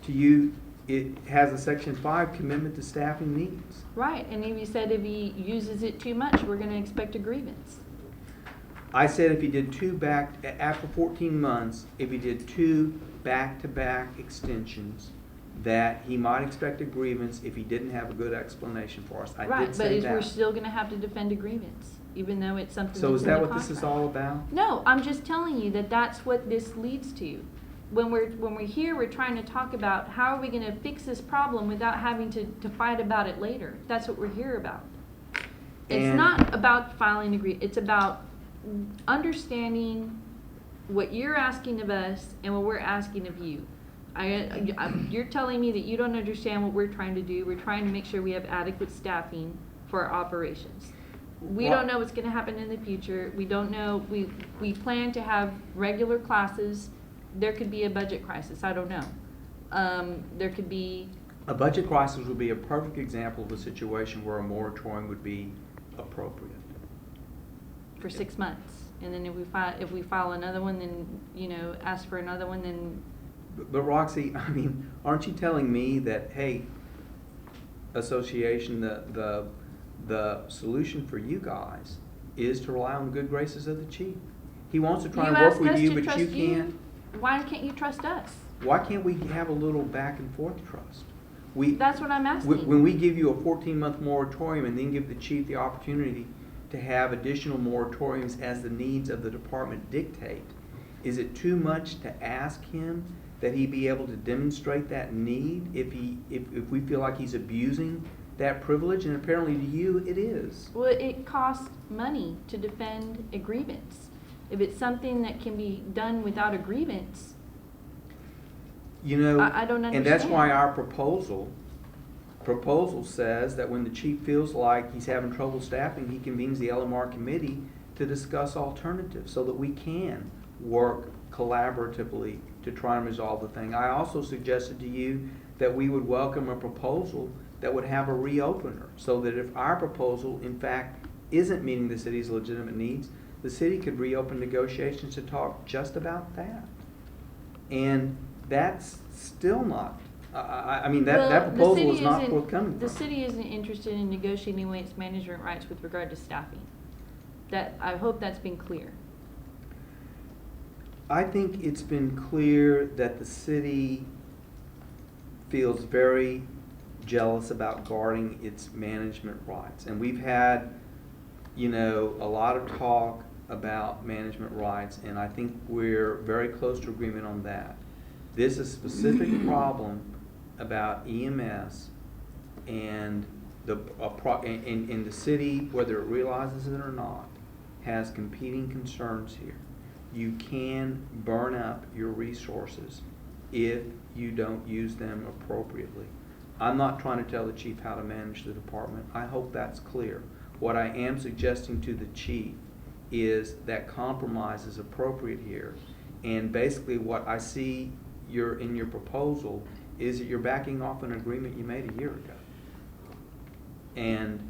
to you, it has a Section 5 commitment to staffing needs. Right, and if you said if he uses it too much, we're going to expect a grievance. I said if he did after 14 months, if he did 2 back-to-back extensions, that he might expect a grievance if he didn't have a good explanation for us. I did say that. But we're still going to have to defend a grievance, even though it's something So that's is that in the what contract. this is all about? No, I'm just telling you that that's what this leads to. When we're here, we're trying to talk about how are we going to fix this problem without having to fight about it later. That's what we're here about. It's not about filing a grievance. It's about understanding what you're asking of us and what we're asking of you. You're telling me that you don't understand what we're trying to do. We're trying to make sure we have adequate staffing for our operations. We don't know what's going to happen in the future. We don't know. We plan to have regular classes. There could be a budget crisis. I don't know. There could be... A budget crisis would be a perfect example of a situation where a moratorium would be appropriate. For 6 months. And then if we file another one, then, ask for another one, then... But Roxy, aren't you telling me that, hey, association, the solution for you guys is to rely on the good graces of the chief. He wants to try You and work ask with us you, to but trust you can't. Why can't you trust us? Why can't we have a little back and forth trust? That's what I'm asking. When we give you a 14-month moratorium and then give the chief the opportunity to have additional moratoriums as the needs of the department dictate, is it too much to ask him that he be able to demonstrate that need if we feel like he's abusing that privilege? And apparently to you it is. Well, it costs money to defend a grievance. If it's something that can be done without a grievance, You know, I don't and that's understand. why our proposal says that when the chief feels like he's having trouble staffing, he convenes the LMR committee to discuss alternatives so that we can work collaboratively to try and resolve the thing. I also suggested to you that we would welcome a proposal that would have a reopener, so that if our proposal in fact isn't meeting the city's legitimate needs, the city could reopen negotiations to talk just about that. And that's still not, that Well, the proposal city is not isn't- forthcoming. The from. city isn't interested in negotiating its management rights with regard to staffing. I hope that's been clear. I think it's been clear that the city feels very jealous about guarding its management rights. And we've had, a lot of talk about management rights, and I think we're very close to agreement on that. This is a specific problem about EMS and the city, whether it realizes it or not, has competing concerns here. You can burn up your resources if you don't use them appropriately. I'm not trying to tell the chief how to manage the department. I hope that's clear. What I am suggesting to the chief is that compromise is appropriate here. And basically what I see in your proposal is that you're backing off an agreement you made a year ago. And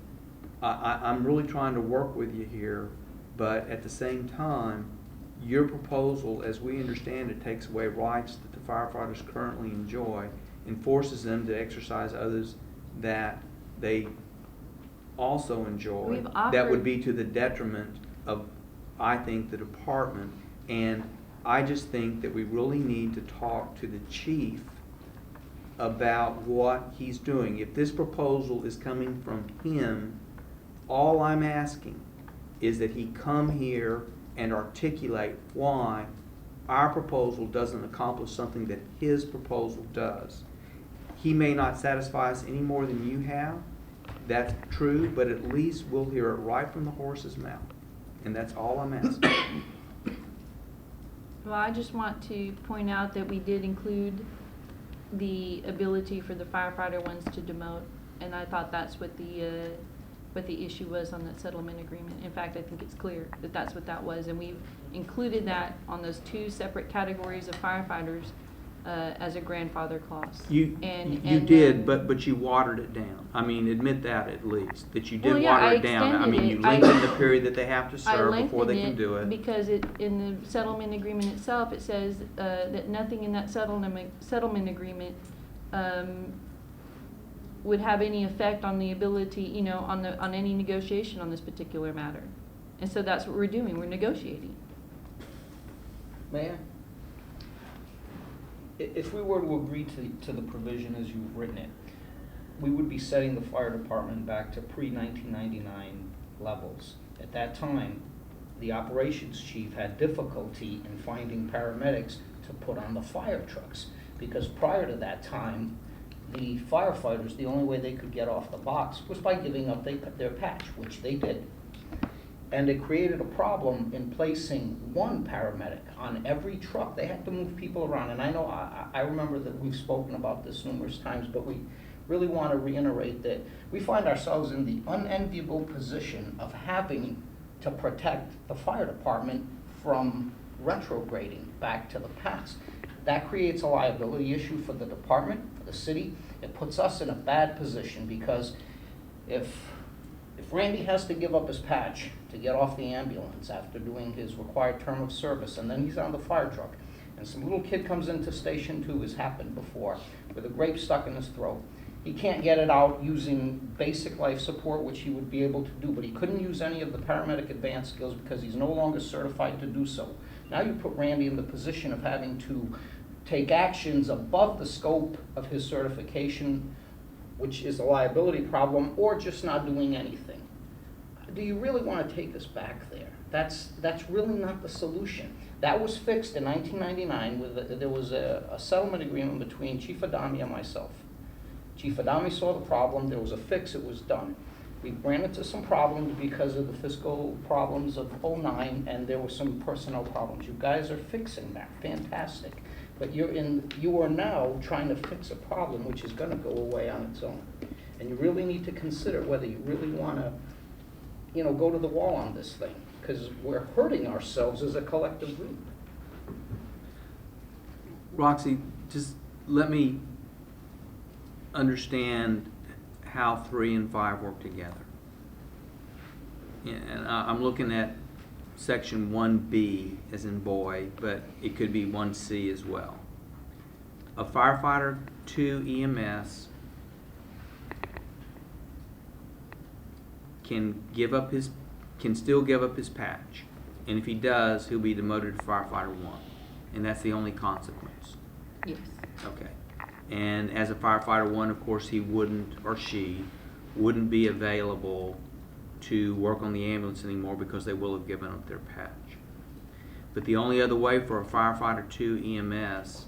I'm really trying to work with you here, but at the same time, your proposal, as we understand it, takes away rights that the firefighters currently enjoy and forces them to exercise others that they also enjoy. That would be to the detriment of, I think, the department. And I just think that we really need to talk to the chief about what he's doing. If this proposal is coming from him, all I'm asking is that he come here and articulate why our proposal doesn't accomplish something that his proposal does. He may not satisfy us any more than you have. That's true, but at least we'll hear it right from the horse's mouth. And that's all I'm asking. Well, I just want to point out that we did include the ability for the firefighter ones to demote, and I thought that's what the issue was on that settlement agreement. In fact, I think it's clear that that's what that was, and we've included that on those two separate categories of firefighters as a grandfather clause. You did, but you watered it down. I mean, admit that at least, that you did water it down. I mean, you lengthened the period that they have to serve before they can do it. Because in the settlement agreement itself, it says that nothing in that settlement agreement would have any effect on the ability, on any negotiation on this particular matter. And so that's what we're doing. We're negotiating. May I? If we were to agree to the provision as you've written it, we would be setting the fire department back to pre-1999 levels. At that time, the operations chief had difficulty in finding paramedics to put on the fire trucks, because prior to that time, the firefighters, the only way they could get off the box was by giving up their patch, which they did. And it created a problem in placing one paramedic on every truck. They had to move people around. And I know, I remember that we've spoken about this numerous times, but we really want to reiterate that we find ourselves in the unenviable position of having to protect the fire department from retrograding back to the past. That creates a liability issue for the department, for the city. It puts us in a bad position, because if Randy has to give up his patch to get off the ambulance after doing his required term of service, and then he's on the fire truck, and some little kid comes into Station 2, as happened before, with a grape stuck in his throat, He can't get it out using basic life support, which he would be able to do, but he couldn't use any of the paramedic advanced skills because he's no longer certified to do so. Now you put Randy in the position of having to take actions above the scope of his certification, which is a liability problem, or just not doing anything. Do you really want to take us back there? That's really not the solution. That was fixed in 1999 with there was a settlement agreement between Chief Adami and myself. Chief Adami saw the problem, there was a fix, it was done. We ran into some problems because of the fiscal problems of '09, and there were some personnel problems. You guys are fixing that, fantastic. But you are now trying to fix a problem which is gonna go away on its own. And you really need to consider whether you really wanna, go to the wall on this thing, because we're hurting ourselves as a collective group. Roxy, just let me understand how 3 and 5 work together. Yeah, and I'm looking at section 1B as in boy, but it could be 1C as well. A firefighter 2 EMS can still give up his patch, and if he does, he'll be demoted to firefighter 1, and that's the only consequence. Yes. Okay. And as a firefighter 1, of course, he wouldn't, or she wouldn't be available to work on the ambulance anymore because they will have given up their patch. But the only other way for a firefighter 2 EMS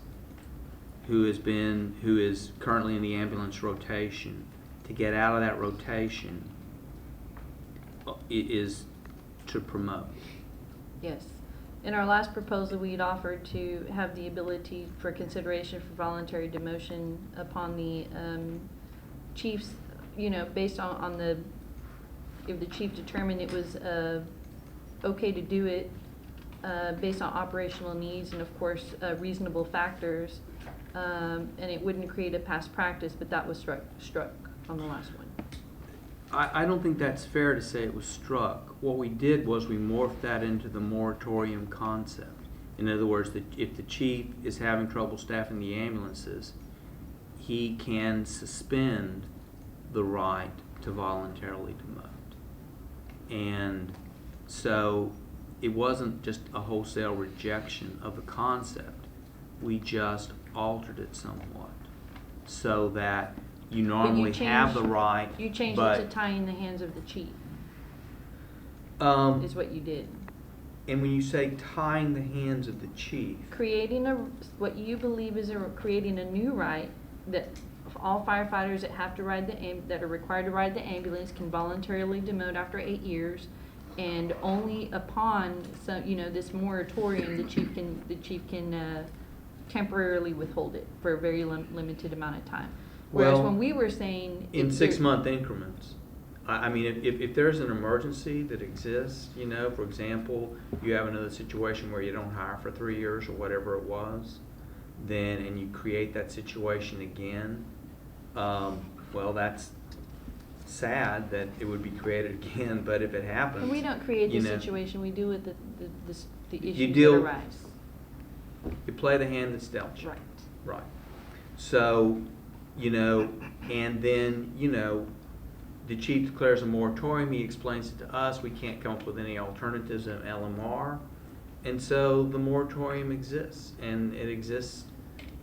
who is currently in the ambulance rotation to get out of that rotation is to promote. Yes. In our last proposal, we had offered to have the ability for consideration for voluntary demotion upon the chiefs, based on if the chief determined it was okay to do it based on operational needs and, of course, reasonable factors, and it wouldn't create a past practice, but that was struck on the last one. I don't think that's fair to say it was struck. What we did was we morphed that into the moratorium concept. In other words, if the chief is having trouble staffing the ambulances, he can suspend the right to voluntarily demote. And so it wasn't just a wholesale rejection of the concept. We just altered it somewhat so that you normally have the right. You changed it to tying the hands of the chief. Is what you did. And when you say tying the hands of the chief, Creating what you believe is creating a new right that all firefighters that have to ride that are required to ride the ambulance can voluntarily demote after 8 years, and only upon this moratorium the chief can temporarily withhold it for a very limited amount of time. Whereas when we were saying in 6-month increments. I mean, if there's an emergency that exists, for example, you have another situation where you don't hire for 3 years or whatever it was, and you create that situation again, well, that's sad that it would be created again, but if it happens. And we don't create the situation, we deal with the issues deal, that arise. You play the hand that's dealt you. Right. Right. So, and then, the chief declares a moratorium, he explains it to us, we can't come up with any alternatives in LMR, and so the moratorium exists, and it exists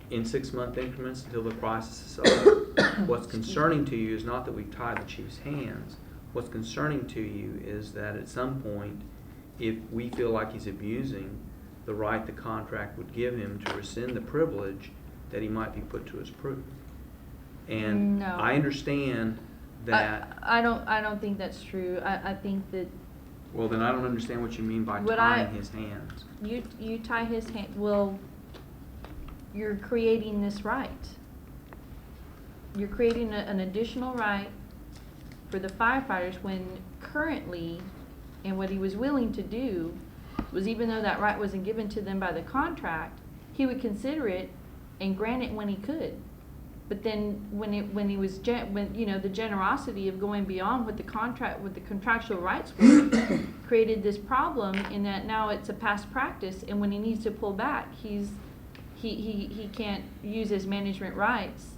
in 6-month increments until the crisis is over. What's concerning to you is not that we tie the chief's hands. What's concerning to you is that at some point, if we feel like he's abusing the right the contract would give him to rescind the privilege, that he might be put to his proof. And No. I understand that. I don't think that's true. I think that Well, then I don't understand what you mean by What tying his hands. you tie his hand. Well, you're creating this right. You're creating an additional right for the firefighters when currently, and what he was willing to do was, even though that right wasn't given to them by the contract, he would consider it and grant it when he could. But then when the generosity of going beyond what the contractual rights were created this problem in that now it's a past practice, and when he needs to pull back, he can't use his management rights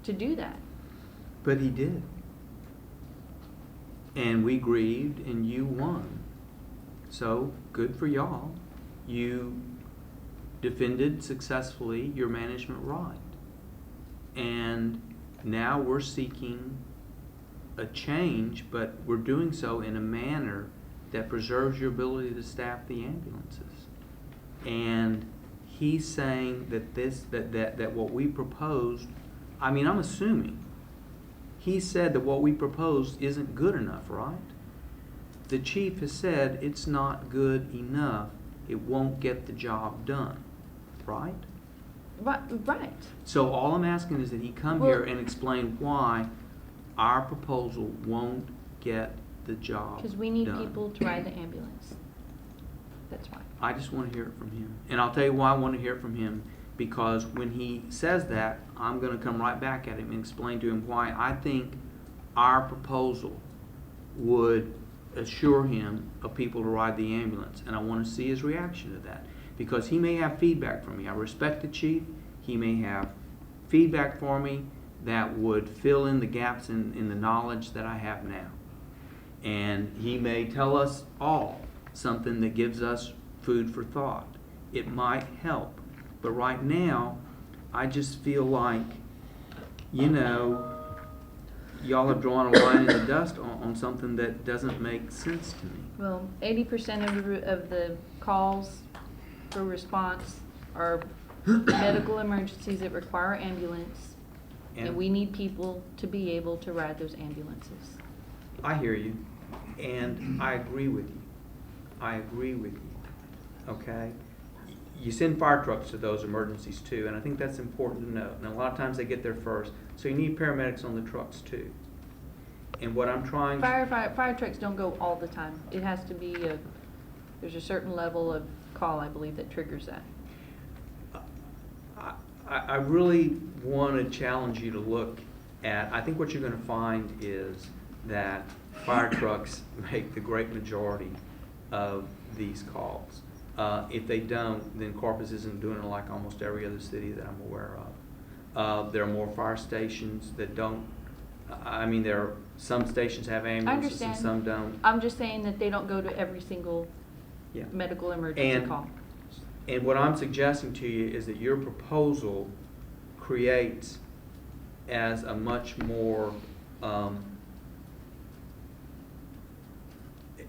to do that. But he did. And we grieved and you won. So, good for y'all. You defended successfully your management right. And now we're seeking a change, but we're doing so in a manner that preserves your ability to staff the ambulances. And he's saying that that what we proposed, I mean, I'm assuming, he said that what we proposed isn't good enough, right? The chief has said it's not good enough. It won't get the job done, right? Right. So all I'm asking is that he come here and explain why our proposal won't get the job done. Because we need people to ride the ambulance. That's why. I just want to hear it from him. And I'll tell you why I want to hear it from him. Because when he says that, I'm going to come right back at him and explain to him why I think our proposal would assure him of people to ride the ambulance. And I want to see his reaction to that. Because he may have feedback from me. I respect the chief. He may have feedback for me that would fill in the gaps in the knowledge that I have now. And he may tell us all something that gives us food for thought. It might help. But right now, I just feel like, y'all have drawn a line in the dust on something that doesn't make sense to me. Well, 80% of the calls for response are medical emergencies that require ambulance, and we need people to be able to ride those ambulances. I hear you, and I agree with you. Okay? You send fire trucks to those emergencies too, and I think that's important to note. And a lot of times they get there first, so you need paramedics on the trucks too. And what I'm trying Fire trucks don't go all the time. It has to be there's a certain level of call, I believe, that triggers that. I really want to challenge you to look at, I think what you're going to find is that fire trucks make the great majority of these calls. If they don't, then Corpus isn't doing it like almost every other city that I'm aware of. There are more fire stations that don't. I mean, there are some stations have ambulances and some don't. I'm just saying that they don't go to every single medical emergency call. And what I'm suggesting to you is that your proposal creates as a much more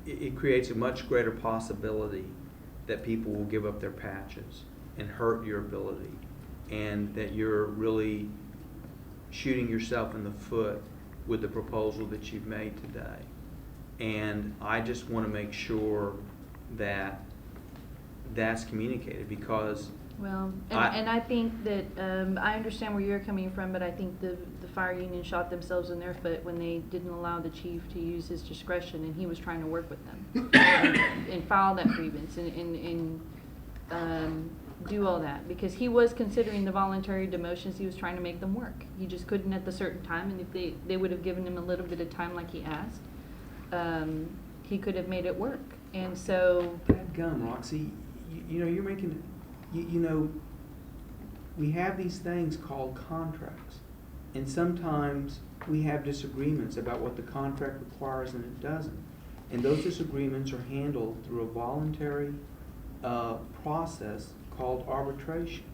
it creates a much greater possibility that people will give up their patches and hurt your ability, and that you're really shooting yourself in the foot with the proposal that you've made today. And I just want to make sure that that's communicated, because well, and I think that I understand where you're coming from, but I think the fire union shot themselves in their foot when they didn't allow the chief to use his discretion, and he was trying to work with them and file that grievance and do all that, because he was considering the voluntary demotions. He was trying to make them work. He just couldn't at the certain time, and if they would have given him a little bit of time like he asked, he could have made it work. And so, dadgum, Roxy, you're making, we have these things called contracts, and sometimes we have disagreements about what the contract requires and it doesn't. And those disagreements are handled through a voluntary process called arbitration.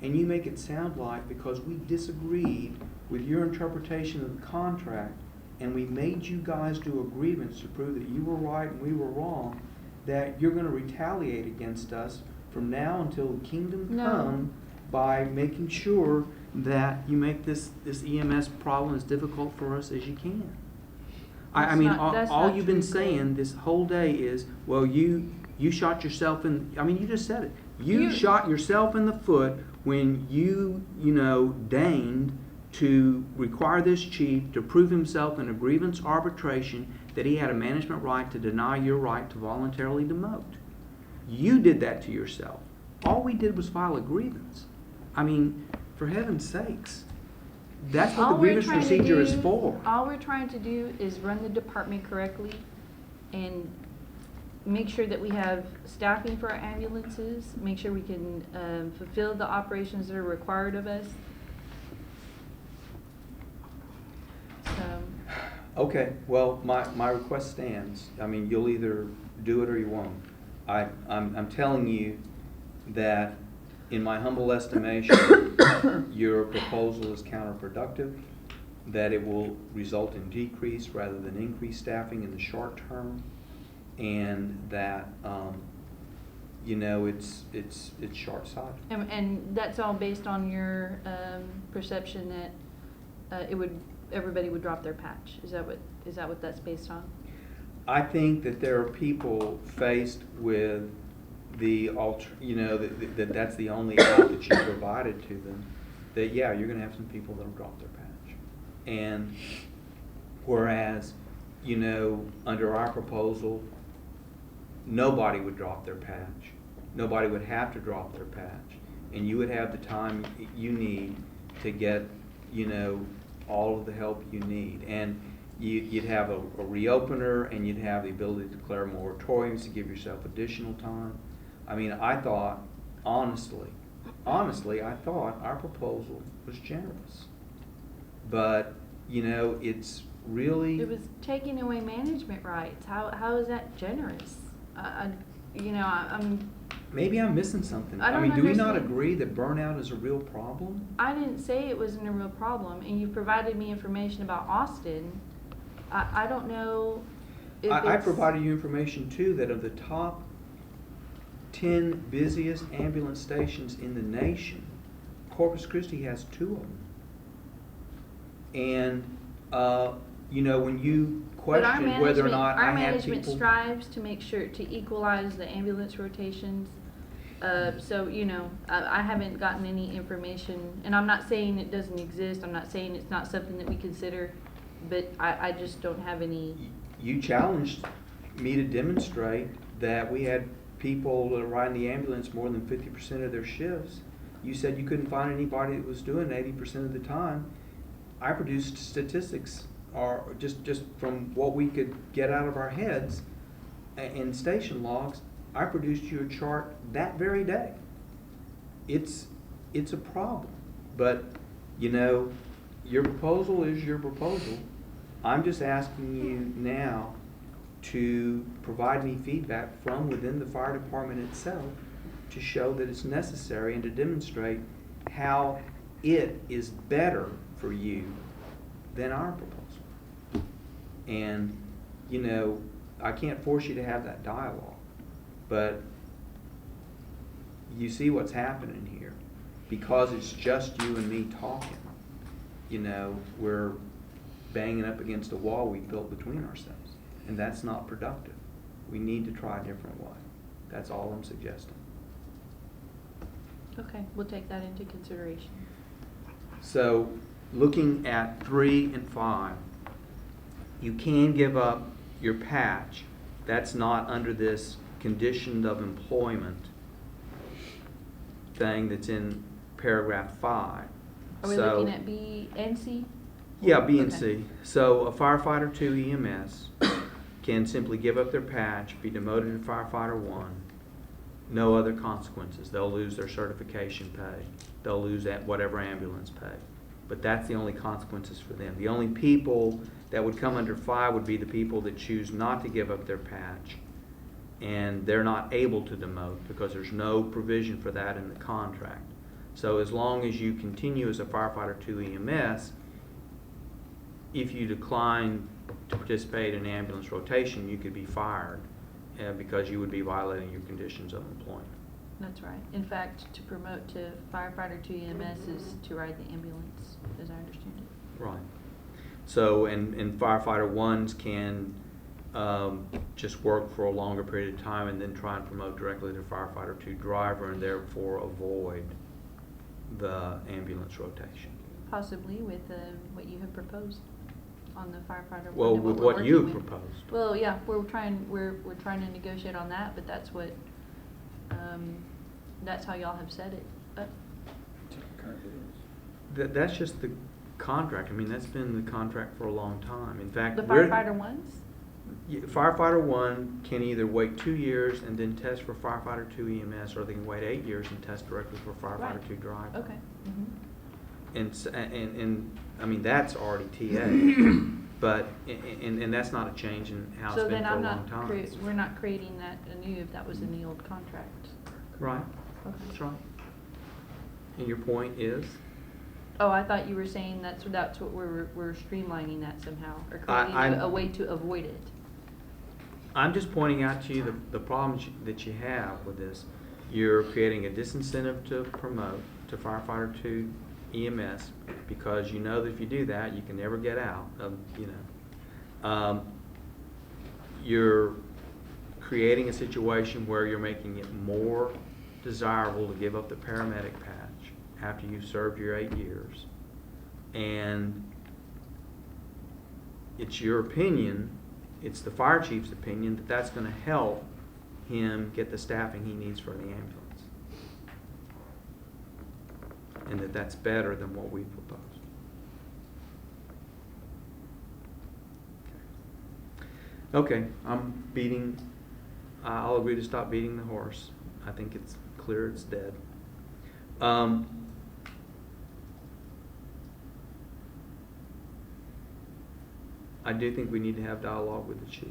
And you make it sound like because we disagreed with your interpretation of the contract and we made you guys do a grievance to prove that you were right and we were wrong, that you're going to retaliate against us from now until the kingdom come by making sure that you make this EMS problem as difficult for us as you can. I mean, all you've been saying this whole day is, well, you shot yourself in, I mean, you just said it. You shot yourself in the foot when you deigned to require this chief to prove himself in a grievance arbitration that he had a management right to deny your right to voluntarily demote. You did that to yourself. All we did was file a grievance. I mean, for heaven's sakes, that's what the grievance procedure is for. All we're trying to do is run the department correctly and make sure that we have staffing for our ambulances, make sure we can fulfill the operations that are required of us. Okay, well, my request stands. I mean, you'll either do it or you won't. I'm telling you that, in my humble estimation, your proposal is counterproductive, that it will result in decrease rather than increased staffing in the short term, and that, it's short-sighted. And that's all based on your perception that everybody would drop their patch. Is that what that's based on? I think that there are people faced with that's the only out that you provided to them, that you're going to have some people that'll drop their patch. And whereas, under our proposal, nobody would drop their patch. Nobody would have to drop their patch. And you would have the time you need to get, all of the help you need. And you'd have a reopener, and you'd have the ability to declare moratoriums to give yourself additional time. I mean, I thought, honestly, I thought our proposal was generous. But, it's really... It was taking away management rights. How is that generous? I'm... Maybe I'm missing something. I don't mean, do we not understand. agree that burnout is a real problem? I didn't say it wasn't a real problem, and you provided me information about Austin. I don't know if I it's... provided you information, too, that of the top 10 busiest ambulance stations in the nation, Corpus Christi has 2 of them. And, when you question whether or not I had people... Our management strives to make sure to equalize the ambulance rotations. So, I haven't gotten any information, and I'm not saying it doesn't exist. I'm not saying it's not something that we consider, but I just don't have any... You challenged me to demonstrate that we had people that are riding the ambulance more than 50% of their shifts. You said you couldn't find anybody that was doing 80% of the time. I produced statistics, or just from what we could get out of our heads in station logs. I produced you a chart that very day. It's a problem, but your proposal is your proposal. I'm just asking you now to provide me feedback from within the fire department itself to show that it's necessary and to demonstrate how it is better for you than our proposal. And, I can't force you to have that dialogue, but you see what's happening here. Because it's just you and me talking, we're banging up against a wall we built between ourselves. And that's not productive. We need to try a different way. That's all I'm suggesting. Okay, we'll take that into consideration. So, looking at 3 and 5, you can give up your patch. That's not under this condition of employment thing that's in paragraph 5. Are we looking at B and C? Yeah, B and Okay. C. So a firefighter 2 EMS can simply give up their patch, be demoted to firefighter 1, no other consequences. They'll lose their certification pay. They'll lose whatever ambulance pay. But that's the only consequences for them. The only people that would come under 5 would be the people that choose not to give up their patch, and they're not able to demote because there's no provision for that in the contract. So as long as you continue as a firefighter 2 EMS, if you decline to participate in ambulance rotation, you could be fired because you would be violating your conditions of employment. That's right. In fact, to promote to firefighter 2 EMS is to ride the ambulance, as I understand it. Right. So, and firefighter 1s can just work for a longer period of time and then try and promote directly to firefighter 2 driver and therefore avoid the ambulance rotation. Possibly with what you have proposed on the firefighter. Well, one, with we're what you working with. proposed. Well, yeah, we're trying to negotiate on that, but that's what that's how y'all have said it. But That's just the contract. I mean, that's been the contract for a long time. In fact, the firefighter ones. Firefighter 1 can either wait 2 years and then test for firefighter 2 EMS, or they can wait 8 years and test directly for firefighter Right. 2 driver. Okay. Mm-hmm. And I mean, that's already TA. But, and that's not a change in how it's So been then for a I'm long not, time. we're not creating that anew if that was in the old contract. Right, Okay. that's right. And your point is? Oh, I thought you were saying that's what we're streamlining that somehow, or I- creating a way to avoid it. I'm just pointing out to you the problems that you have with this. You're creating a disincentive to promote to firefighter to EMS because you know that if you do that, you can never get out of, you're creating a situation where you're making it more desirable to give up the paramedic patch after you've served your 8 years. And it's your opinion, it's the fire chief's opinion, that that's going to help him get the staffing he needs for the ambulance. And that that's better than what we proposed. Okay, I'll agree to stop beating the horse. I think it's clear it's dead. I do think we need to have dialogue with the chief.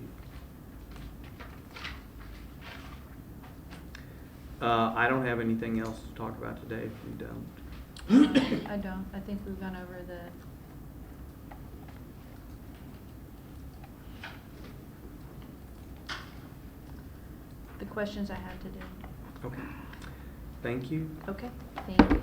I don't have anything else to talk about today if you don't. I don't. I think we've gone over the questions I had today. Okay. Thank you. Okay, thank you.